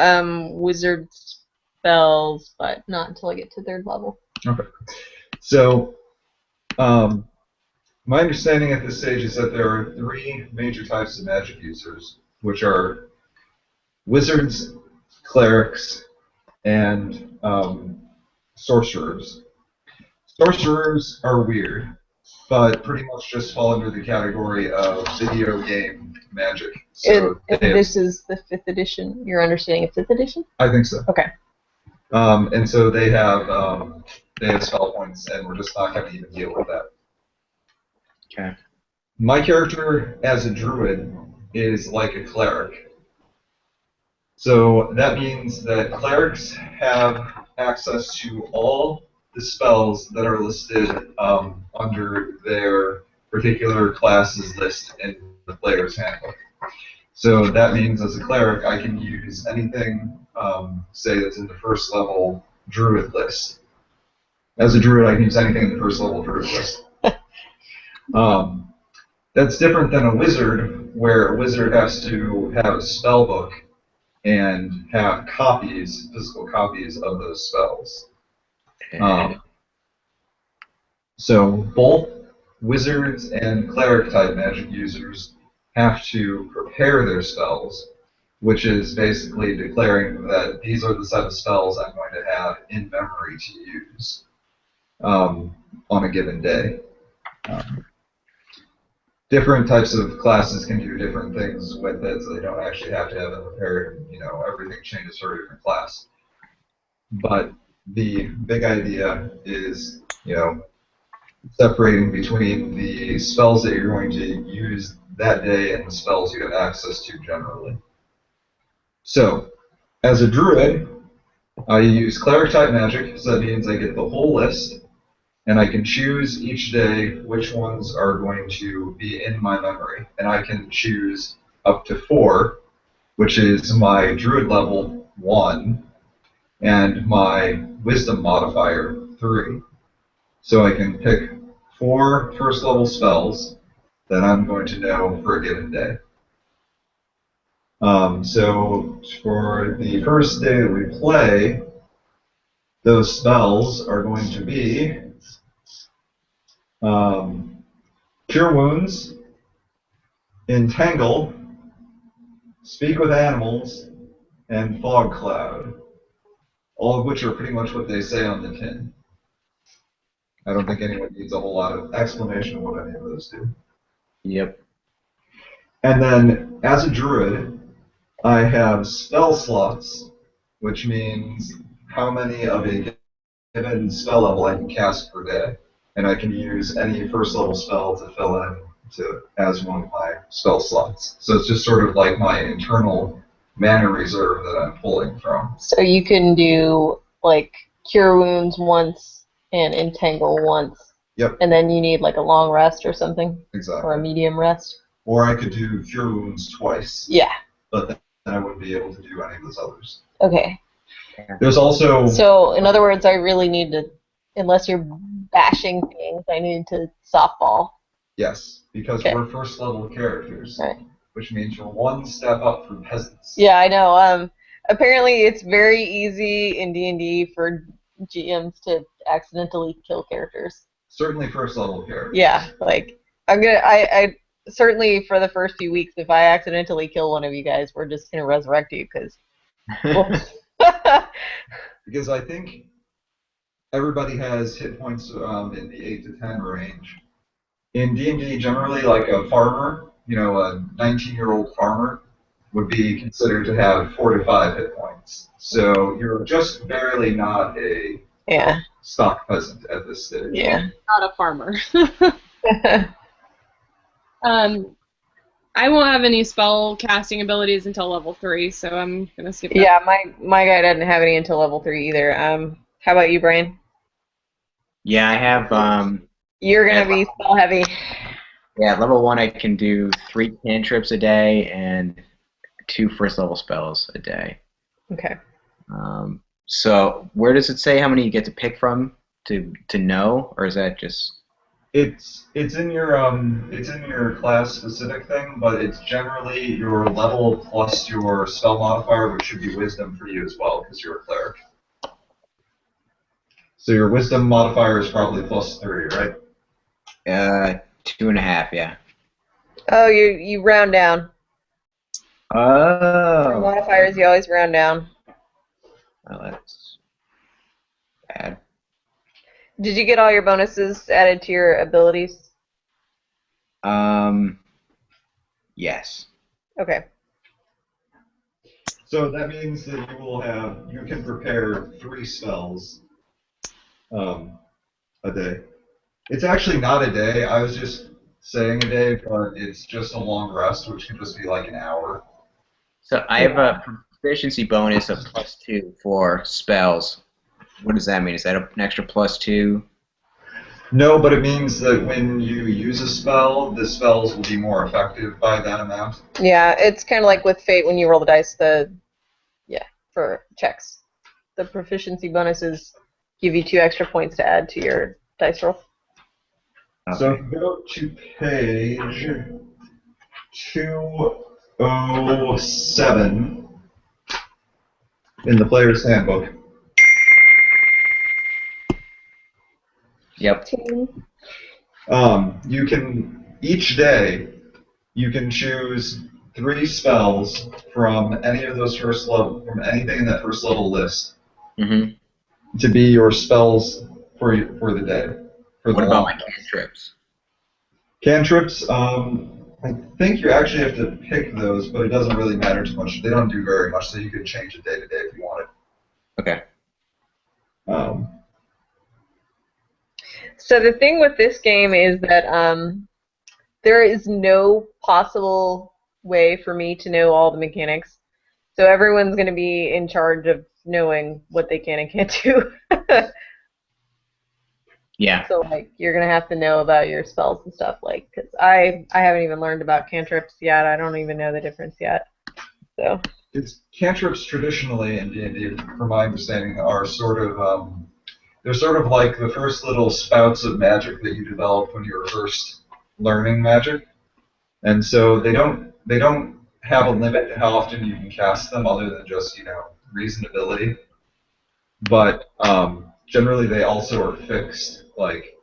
Speaker 2: wizard spells, but not until I get to 3rd level.
Speaker 4: Okay. So my understanding at this stage is that there are 3 major types of magic users, which are wizards, clerics, and sorcerers. Sorcerers are weird, but pretty much just fall under the category of video game magic. So
Speaker 2: And this is the 5th edition. You're understanding it's 5th edition?
Speaker 4: I think so.
Speaker 2: Okay.
Speaker 4: And so they have spell points, and we're just not going to even deal with that.
Speaker 3: Okay.
Speaker 4: My character as a druid is like a cleric. So that means that clerics have access to all the spells that are listed under their particular class's list in the player's handbook. So that means as a cleric, I can use anything, say, that's in the 1st level druid list. As a druid, I can use anything in the 1st level druid list. That's different than a wizard, where a wizard has to have a spell book and have copies, physical copies of those spells. So both wizards and cleric type magic users have to prepare their spells, which is basically declaring that these are the set of spells I'm going to have in memory to use on a given day. Different types of classes can do different things with it, so they don't actually have to have them prepared. Everything changes for a different class. But the big idea is, separating between the spells that you're going to use that day and the spells you have access to generally. So, as a druid, I use cleric type magic, so that means I get the whole list, and I can choose each day which ones are going to be in my memory. And I can choose up to 4, which is my druid level 1, and my wisdom modifier 3. So I can pick 4 1st level spells that I'm going to know for a given day. So for the first day that we play, those spells are going to be Cure Wounds, Entangle, Speak with Animals, and Fog Cloud. All of which are pretty much what they say on the tin. I don't think anyone needs a whole lot of explanation of what any of those do.
Speaker 3: Yep.
Speaker 4: And then, as a druid, I have spell slots, which means how many of a given spell level I can cast per day. And I can use any 1st level spell to fill in as one of my spell slots. So it's just sort of like my internal mana reserve that I'm pulling from.
Speaker 2: So you can do, like, Cure Wounds once and Entangle once.
Speaker 4: Yep.
Speaker 2: And then you need, like, a long rest or something?
Speaker 4: Exactly.
Speaker 2: Or a medium rest?
Speaker 4: Or I could do Cure Wounds twice.
Speaker 2: Yeah.
Speaker 4: But then I wouldn't be able to do any of those others.
Speaker 2: Okay.
Speaker 4: There's also...
Speaker 2: So, in other words, I really need to, unless you're bashing things, I need to softball.
Speaker 4: Yes, because we're 1st level characters.
Speaker 2: Right.
Speaker 4: Which means you're 1 step up from peasants.
Speaker 2: Yeah, I know. Apparently it's very easy in D&D for GMs to accidentally kill characters.
Speaker 4: Certainly 1st level characters.
Speaker 2: Yeah, like, I certainly for the first few weeks, if I accidentally kill one of you guys, we're just going to resurrect you, because...
Speaker 4: Because I think everybody has hit points in the 8 to 10 range. In D&D, generally, like a farmer, a 19-year-old farmer would be considered to have 4 to 5 hit points. So you're just barely not a
Speaker 2: Yeah.
Speaker 4: stock peasant at this stage.
Speaker 2: Yeah.
Speaker 1: Not a farmer. I won't have any spell casting abilities until level 3, so I'm gonna skip that.
Speaker 2: Yeah, my guy doesn't have any until level 3 either. How about you, Brian?
Speaker 3: Yeah, I have.
Speaker 2: You're gonna be spell heavy.
Speaker 3: Yeah, level 1 I can do 3 cantrips a day and 2 first level spells a day.
Speaker 2: Okay.
Speaker 3: So where does it say how many you get to pick from to know, or is that just?
Speaker 4: It's in your class specific thing, but it's generally your level plus your spell modifier, which should be wisdom for you as well, because you're a cleric. So your wisdom modifier is probably +3, right?
Speaker 3: 2.5, yeah.
Speaker 2: Oh, you round down. For
Speaker 3: Oh.
Speaker 2: modifiers, you always round down.
Speaker 3: Well, that's bad.
Speaker 2: Did you get all your bonuses added to your abilities?
Speaker 3: Yes.
Speaker 2: Okay.
Speaker 4: So that means that you can prepare 3 spells a day. It's actually not a day. I was just saying a day, but it's just a long rest, which can just be like an hour.
Speaker 3: So I have a proficiency bonus of +2 for spells. What does that mean? Is that an extra +2?
Speaker 4: No, but it means that when you use a spell, the spells will be more effective by that amount.
Speaker 2: Yeah, it's kind of like with Fate when you roll the dice. For checks, the proficiency bonuses give you 2 extra points to add to your dice roll.
Speaker 3: Okay.
Speaker 4: So if you go to page 207 in the player's handbook.
Speaker 3: Yep.
Speaker 4: You can each day you can choose 3 spells from any of those from anything in that first level list to be your spells for the day.
Speaker 3: What about my cantrips?
Speaker 4: Cantrips, I think you actually have to pick those, but it doesn't really matter too much. They don't do very much, so you can change it day to day if you wanted.
Speaker 3: Okay.
Speaker 2: So the thing with this game is that there is no possible way for me to know all the mechanics. So everyone's going to be in charge of knowing what they can and can't do.
Speaker 3: Yeah.
Speaker 2: So like you're going to have to know about your spells and stuff, like, because I haven't even learned about cantrips yet. I don't even know the difference yet. So
Speaker 4: Cantrips traditionally in D&D, from my understanding, are they're sort of like the first little spouts of magic that you developed when you were first learning magic, and so they don't have a limit to how often you can cast them, other than just reasonability. But generally, they also are fixed. Like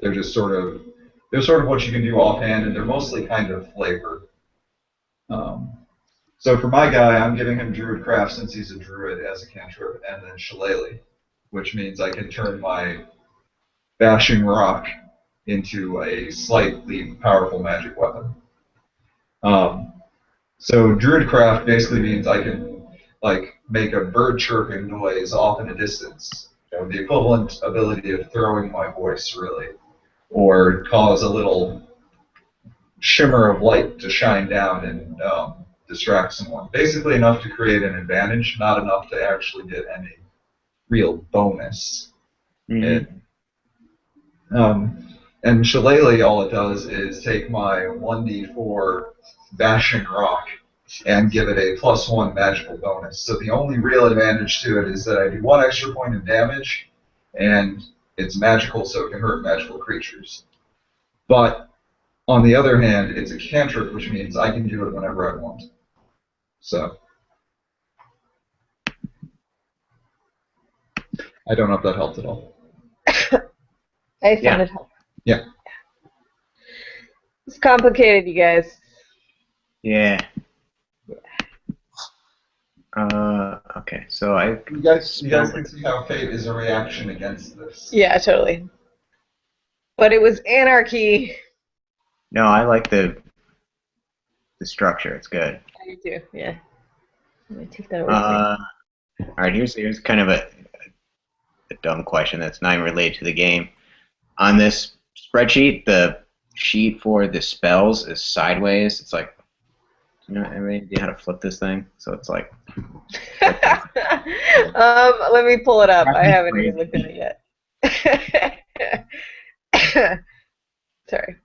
Speaker 4: they're just sort of what you can do offhand, and they're mostly kind of flavor. So for my guy, I'm giving him Druidcraft since he's a druid as a cantrip, and then Shillelagh, which means I can turn my Bashing Rock into a slightly powerful magic weapon. So Druidcraft basically means I can make a bird chirping noise off in a distance, the equivalent ability of throwing my voice, really, or cause a little shimmer of light to shine down and distract someone. Basically enough to create an advantage, not enough to actually get any real bonus. And Shillelagh, all it does is take my 1d4 Bashing Rock and give it a +1 magical bonus. So the only real advantage to it is that I do 1 extra point of damage, and it's magical, so it can hurt magical creatures. But on the other hand, it's a cantrip, which means I can do it whenever I want. So I don't know if that helped at all.
Speaker 2: I found it helpful.
Speaker 4: Yeah.
Speaker 2: It's complicated, you guys.
Speaker 3: Yeah. Okay, so
Speaker 4: You guys can see how Fate is a reaction against this.
Speaker 2: Yeah, totally. But it was anarchy.
Speaker 3: No, I like the structure. It's good.
Speaker 2: I do too. Yeah. I'm gonna take that away.
Speaker 3: All right, here's kind of a dumb question that's not even related to the game. On this spreadsheet, the sheet for the spells is sideways. It's like, you know, any idea how to flip this thing? So it's like.
Speaker 2: Let me pull it up. I haven't even looked at it yet. Sorry.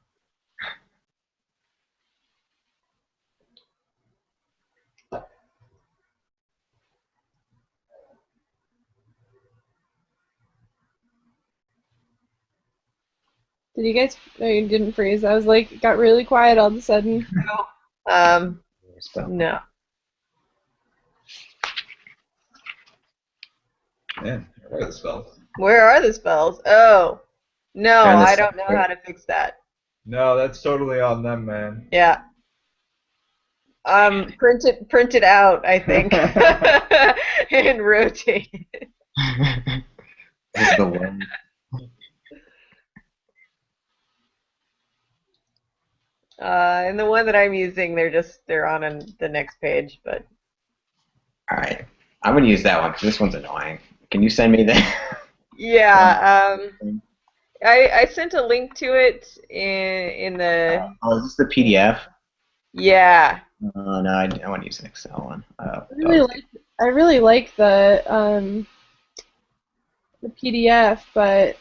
Speaker 1: Did you guys? No, you didn't freeze. I was like, it got really quiet all of a sudden.
Speaker 2: No.
Speaker 4: Yeah, where are the spells?
Speaker 2: Where are the spells? Oh. No, I don't know how to fix that.
Speaker 4: No, that's totally on them, man.
Speaker 2: Yeah. Print it out, I think. And rotate it.
Speaker 3: This is the one.
Speaker 2: And the one that I'm using, they're on the next page, but.
Speaker 3: All right, I'm gonna use that one because this one's annoying. Can you send me that?
Speaker 2: Yeah. I sent a link to it in the.
Speaker 3: Oh, is this the PDF?
Speaker 2: Yeah.
Speaker 3: Oh no, I want to use an Excel one.
Speaker 1: I really like the PDF, but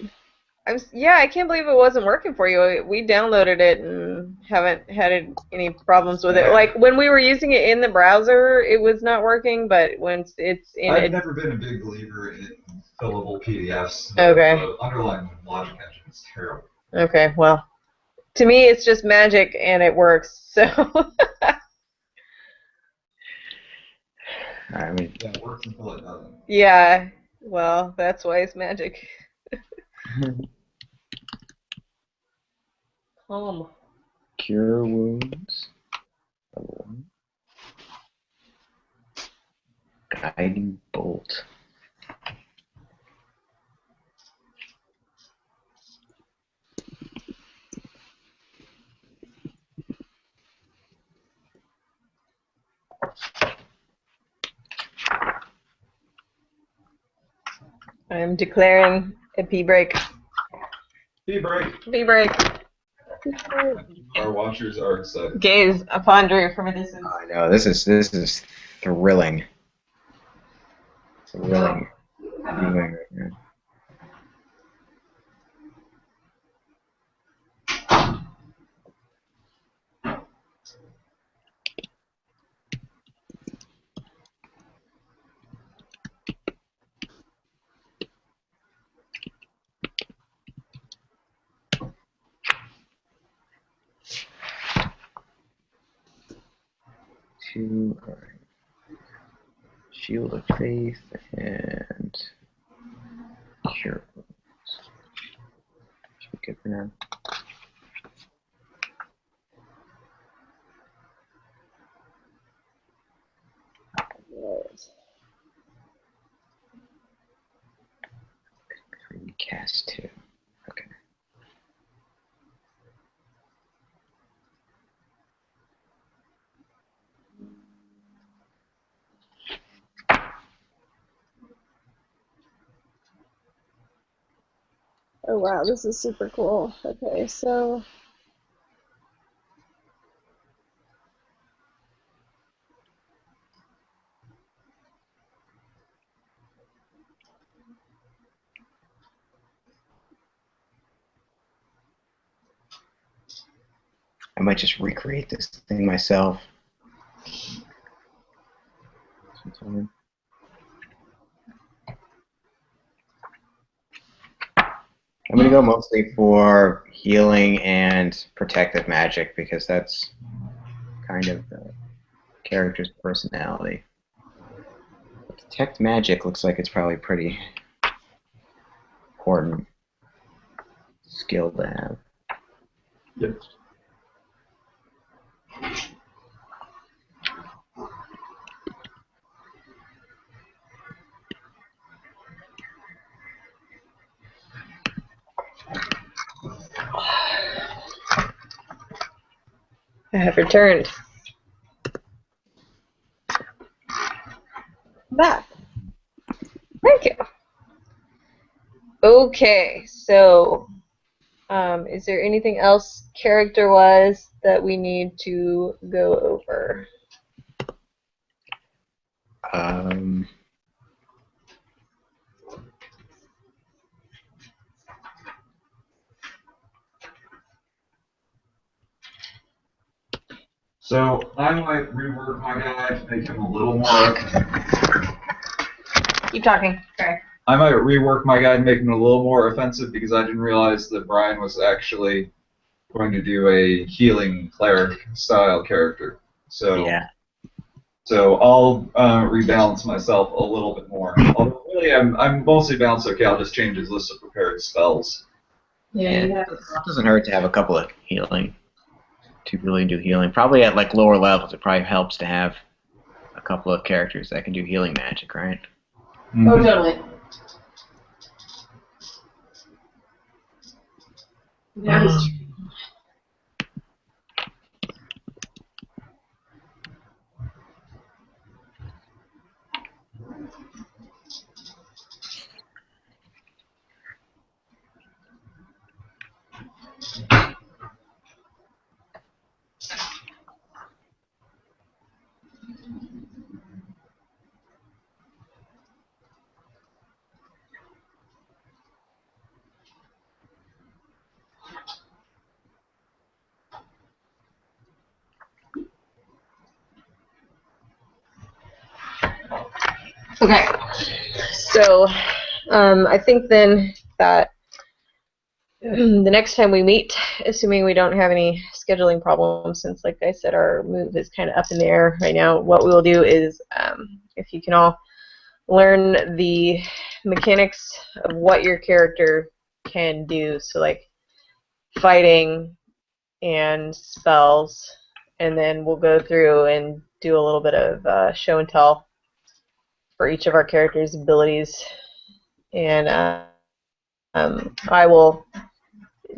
Speaker 2: I can't believe it wasn't working for you. We downloaded it and haven't had any problems with it. Like when we were using it in the browser, it was not working, but once it's in
Speaker 4: I've never been a big believer in fillable PDFs.
Speaker 2: Okay.
Speaker 4: The underlying logic engine is terrible.
Speaker 2: Okay, well, to me it's just magic and it works. So.
Speaker 3: I mean,
Speaker 4: yeah, it works until it doesn't.
Speaker 2: Yeah. Well, that's why it's magic. Calm.
Speaker 3: Cure wounds. Level 1. Guiding bolt.
Speaker 2: I'm declaring a pee break.
Speaker 4: Pee break.
Speaker 2: Pee break.
Speaker 4: Our watchers are excited.
Speaker 2: Gaze upon Drew from a distance.
Speaker 3: I know, this is thrilling. Thrilling. Viewing right now. Two, all right. Shield of Faith and Cure Wounds. Should be good for now. Cast 2. Okay.
Speaker 1: oh wow, this is super cool. Okay, so
Speaker 3: I might just recreate this thing myself. Sometime. I'm going to go mostly for healing and protective magic because that's kind of the character's personality. But detect magic looks like it's probably pretty important skill to have.
Speaker 4: Yep.
Speaker 2: I have returned.
Speaker 1: back.
Speaker 2: Okay, so is there anything else character-wise that we need to go over?
Speaker 4: So I might rework my guy to make him a little more.
Speaker 2: Keep talking. Sorry.
Speaker 4: I might rework my guy to make him a little more offensive because I didn't realize that Brian was actually going to do a healing cleric style character. So
Speaker 3: Yeah.
Speaker 4: So I'll rebalance myself a little bit more. Although really, I'm mostly balanced okay. I'll just change his list of prepared spells.
Speaker 2: Yeah,
Speaker 3: It doesn't hurt to have a couple of healing, to really do healing. Probably at like lower levels, it probably helps to have a couple of characters that can do healing magic, right?
Speaker 2: Oh, totally. That is true. Okay. So, I think then that the next time we meet, assuming we don't have any scheduling problems, since, like I said, our move is kind of up in the air right now, what we will do is, if you can all learn the mechanics of what your character can do, so like fighting and spells, and then we'll go through and do a little bit of show and tell for each of our characters' abilities, and I will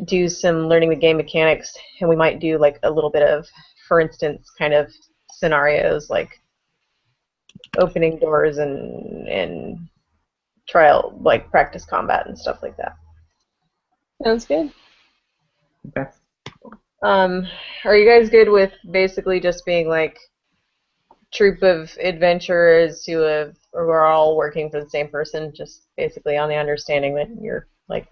Speaker 2: do some learning the game mechanics, and we might do like a little bit of, for instance, kind of scenarios like opening doors and trial, like practice combat and stuff like that.
Speaker 1: Sounds good.
Speaker 3: Okay.
Speaker 2: Are you guys good with basically just being like troop of adventurers who are all working for the same person, just basically on the understanding that you're like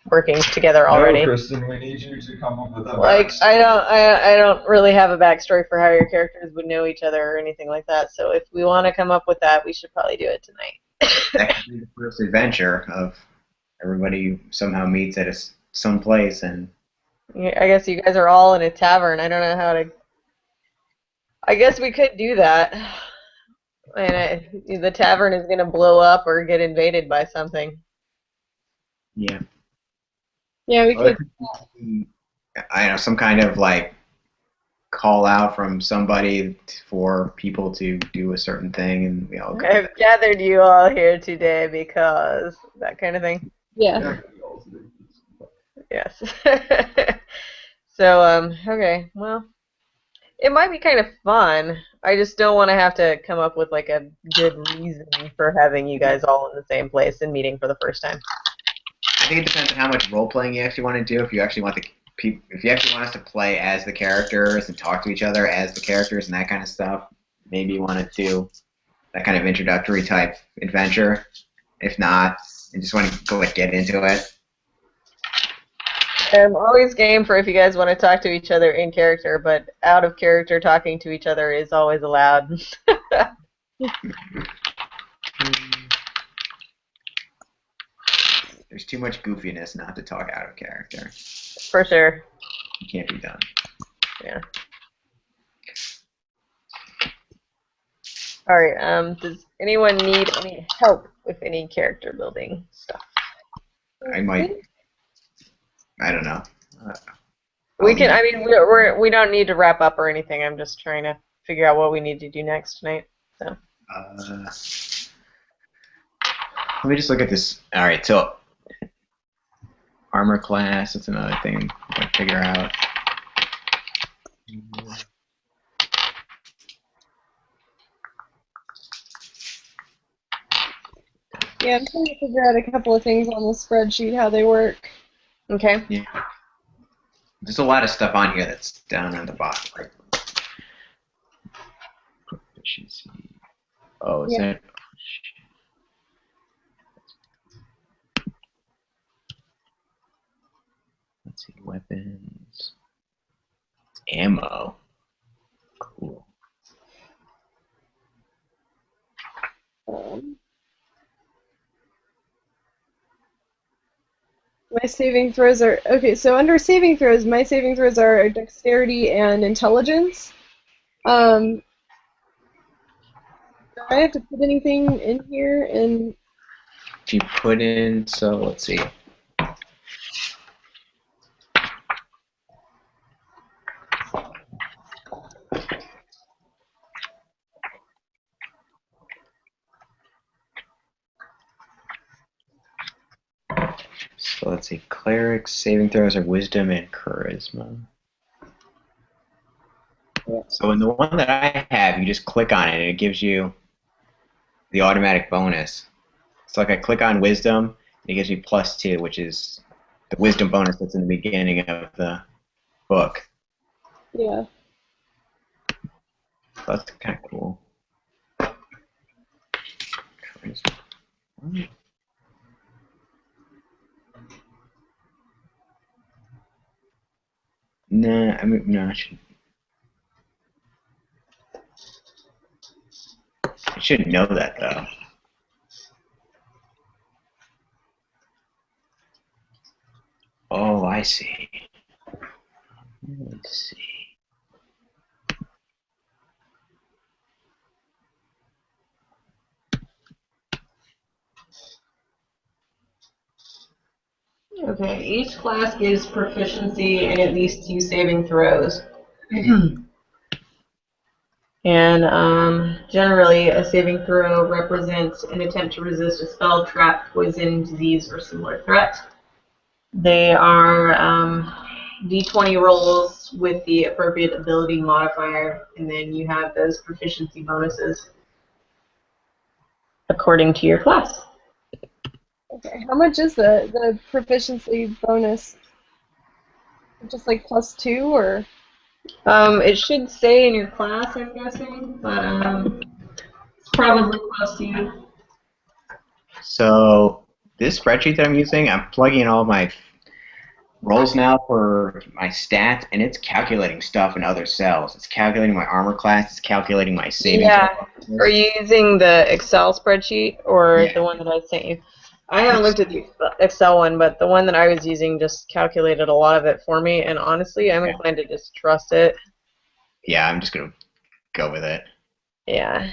Speaker 2: working together already?
Speaker 4: No, Kristin, we need you to come up with a
Speaker 2: Like
Speaker 4: backstory.
Speaker 2: I don't really have a backstory for how your characters would know each other or anything like that. So if we want to come up with that, we should probably do it tonight.
Speaker 3: That could be the first adventure of everybody somehow meets at some place and.
Speaker 2: I guess you guys are all in a tavern. I don't know how to. I guess we could do that. And the tavern is going to blow up or get invaded by something.
Speaker 3: Yeah.
Speaker 1: Yeah, we could.
Speaker 3: I know, some kind of like call out from somebody for people to do a certain thing, and we all go.
Speaker 2: I've gathered you all here today because that kind of thing.
Speaker 1: Yeah.
Speaker 2: Yes. So, okay, well, it might be kind of fun. I just don't want to have to come up with like a good reason for having you guys all in the same place and meeting for the first time.
Speaker 3: I think it depends on how much role playing you actually want to do. If you actually want if you actually want us to play as the characters and talk to each other as the characters and that kind of stuff, maybe you want to do that kind of introductory type adventure. If not, and just want to go get into it.
Speaker 2: I'm always game for if you guys want to talk to each other in character, but out of character talking to each other is always allowed.
Speaker 3: There's too much goofiness not to talk out of character.
Speaker 2: For sure.
Speaker 3: It can't be done.
Speaker 2: Yeah. Alright, does anyone need any help with any character building stuff?
Speaker 3: I don't know.
Speaker 2: We can. I mean, we don't need to wrap up or anything. I'm just trying to figure out what we need to do next tonight. So.
Speaker 3: Let me just look at this. All right, so armor class. That's another thing I gotta figure out.
Speaker 1: Yeah, I'm trying to figure out a couple of things on the spreadsheet, how they work.
Speaker 2: Okay.
Speaker 3: Yeah. There's a lot of stuff on here that's down on the bottom. Right? Proficiency. Oh, is
Speaker 1: Yeah.
Speaker 3: that? Let's see, weapons, ammo. Cool.
Speaker 1: My saving throws are okay. So under saving throws, my saving throws are dexterity and intelligence. Do I have to put anything in here? And
Speaker 3: If you put in, so let's see. So let's see, clerics saving throws are wisdom and charisma. So in the one that I have, you just click on it and it gives you the automatic bonus. So like I click on wisdom, and it gives me +2, which is the wisdom bonus that's in the beginning of the book.
Speaker 1: yeah.
Speaker 3: So that's kind of cool. Charisma. Nah, I mean, no, I should know that though. Oh, I see. Let's see.
Speaker 2: Okay, each class gives proficiency in at least 2 saving throws. And generally, a saving throw represents an attempt to resist a spell, trap, poison, disease, or similar threat. They are d20 rolls with the appropriate ability modifier, and then you have those proficiency bonuses according to your class.
Speaker 1: Okay. How much is the proficiency bonus? Just like +2 or?
Speaker 2: It should say in your class, I'm guessing, but it's probably close to you.
Speaker 3: So this spreadsheet that I'm using, I'm plugging in all my rolls now for my stats, and it's calculating stuff in other cells. It's calculating my armor class. It's calculating my saving throw.
Speaker 2: Are you using the Excel spreadsheet or
Speaker 3: Yeah.
Speaker 2: the one that I sent you? I haven't looked at the Excel one, but the one that I was using just calculated a lot of it for me, and honestly, I'm inclined to just trust it.
Speaker 3: Yeah, I'm just gonna go with it.
Speaker 2: Yeah.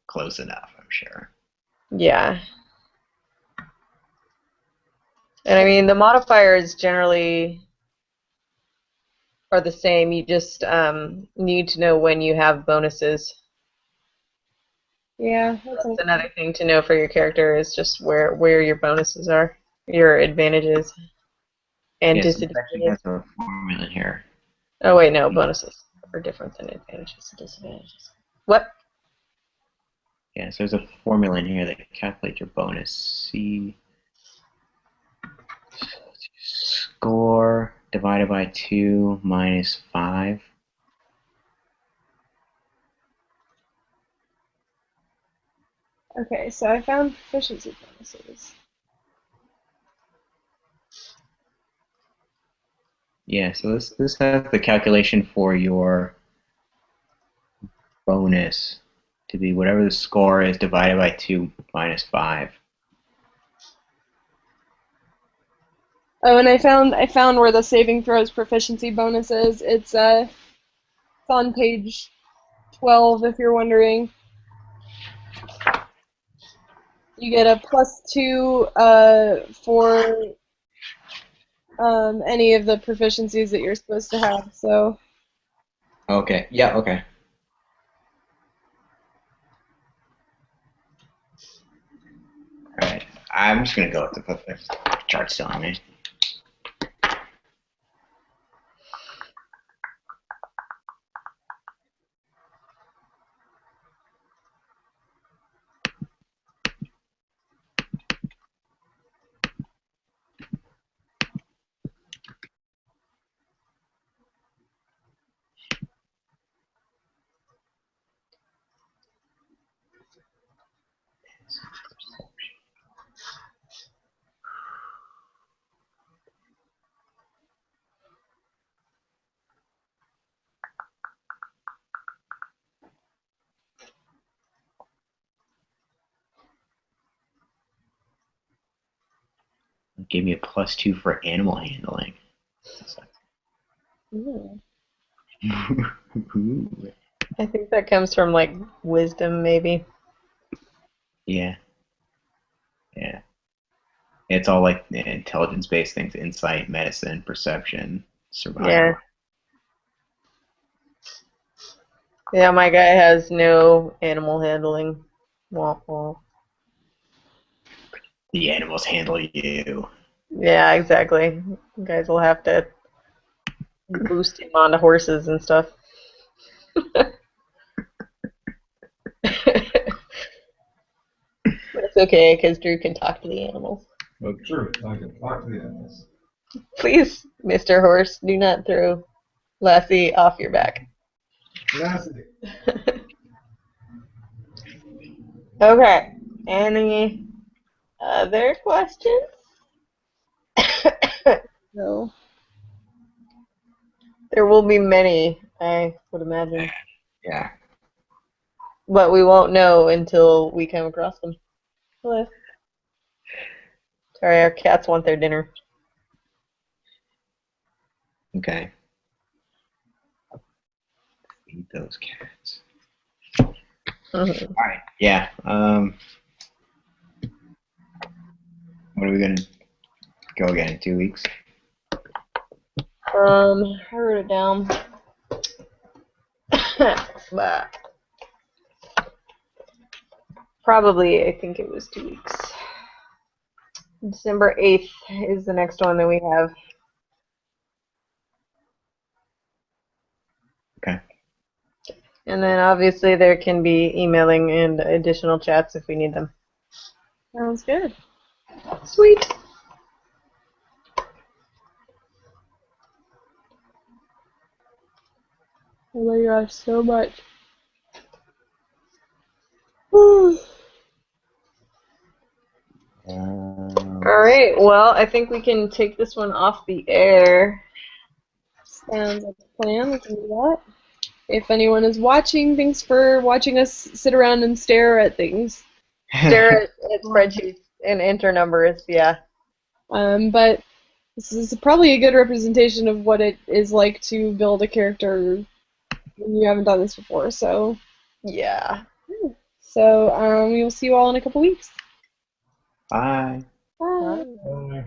Speaker 3: Close enough, I'm sure.
Speaker 2: Yeah. And I mean, the modifiers generally are the same. You just need to know when you have bonuses.
Speaker 1: Yeah.
Speaker 2: That's another thing to know for your character is just where your bonuses are, your advantages and
Speaker 3: Yes, it actually
Speaker 2: disadvantages.
Speaker 3: has a formula here.
Speaker 2: Oh wait, no, bonuses are different than advantages and disadvantages. What?
Speaker 3: Yeah, so there's a formula in here that calculates your bonus. C score divided by 2 minus 5.
Speaker 1: Okay, so I found proficiency bonuses.
Speaker 3: Yeah, so this has the calculation for your bonus to be whatever the score is divided by 2 minus 5.
Speaker 1: Oh, and I found where the saving throws proficiency bonus is. It's on page 12 if you're wondering. You get a +2 for any of the proficiencies that you're supposed to have. So
Speaker 3: Okay, yeah, okay. Alright, I'm just going to go with the chart still on me. Give me a +2 for animal handling.
Speaker 1: Ooh.
Speaker 2: I think that comes from like wisdom, maybe.
Speaker 3: Yeah. Yeah. It's all like intelligence-based things: insight, medicine, perception, survival.
Speaker 2: Yeah. Yeah, my guy has no animal handling. Wah, wah.
Speaker 3: The animals handle you.
Speaker 2: Yeah, exactly. You guys will have to boost him onto horses and stuff. But it's okay, because Drew can talk to the animals.
Speaker 4: But true, I can talk to the animals.
Speaker 2: Please, Mr. Horse, do not throw Lassie off your back.
Speaker 4: Lassie.
Speaker 2: Okay. Any other questions?
Speaker 1: No.
Speaker 2: There will be many, I would imagine.
Speaker 3: Yeah.
Speaker 2: But we won't know until we come across them. Hello. Sorry, our cats want their dinner.
Speaker 3: Okay. Eat those cats.
Speaker 2: Mhm.
Speaker 3: All right. Yeah. What are we gonna go again in 2 weeks?
Speaker 2: I wrote it down. But probably, I think it was 2 weeks. December 8th is the next one that we have.
Speaker 3: Okay.
Speaker 2: And then obviously there can be emailing and additional chats if we need them.
Speaker 1: Sounds good.
Speaker 2: Sweet.
Speaker 1: I love you guys so much.
Speaker 2: Alright, well, I think we can take this one off the air.
Speaker 1: Sounds like a plan. We can do that. If anyone is watching, thanks for watching us sit around and stare at things.
Speaker 2: Stare at spreadsheets and enter numbers, yeah.
Speaker 1: But this is probably a good representation of what it is like to build a character when you haven't done this before. So
Speaker 2: Yeah.
Speaker 1: we will see you all in a couple weeks.
Speaker 3: Bye.
Speaker 1: Bye.
Speaker 4: Bye.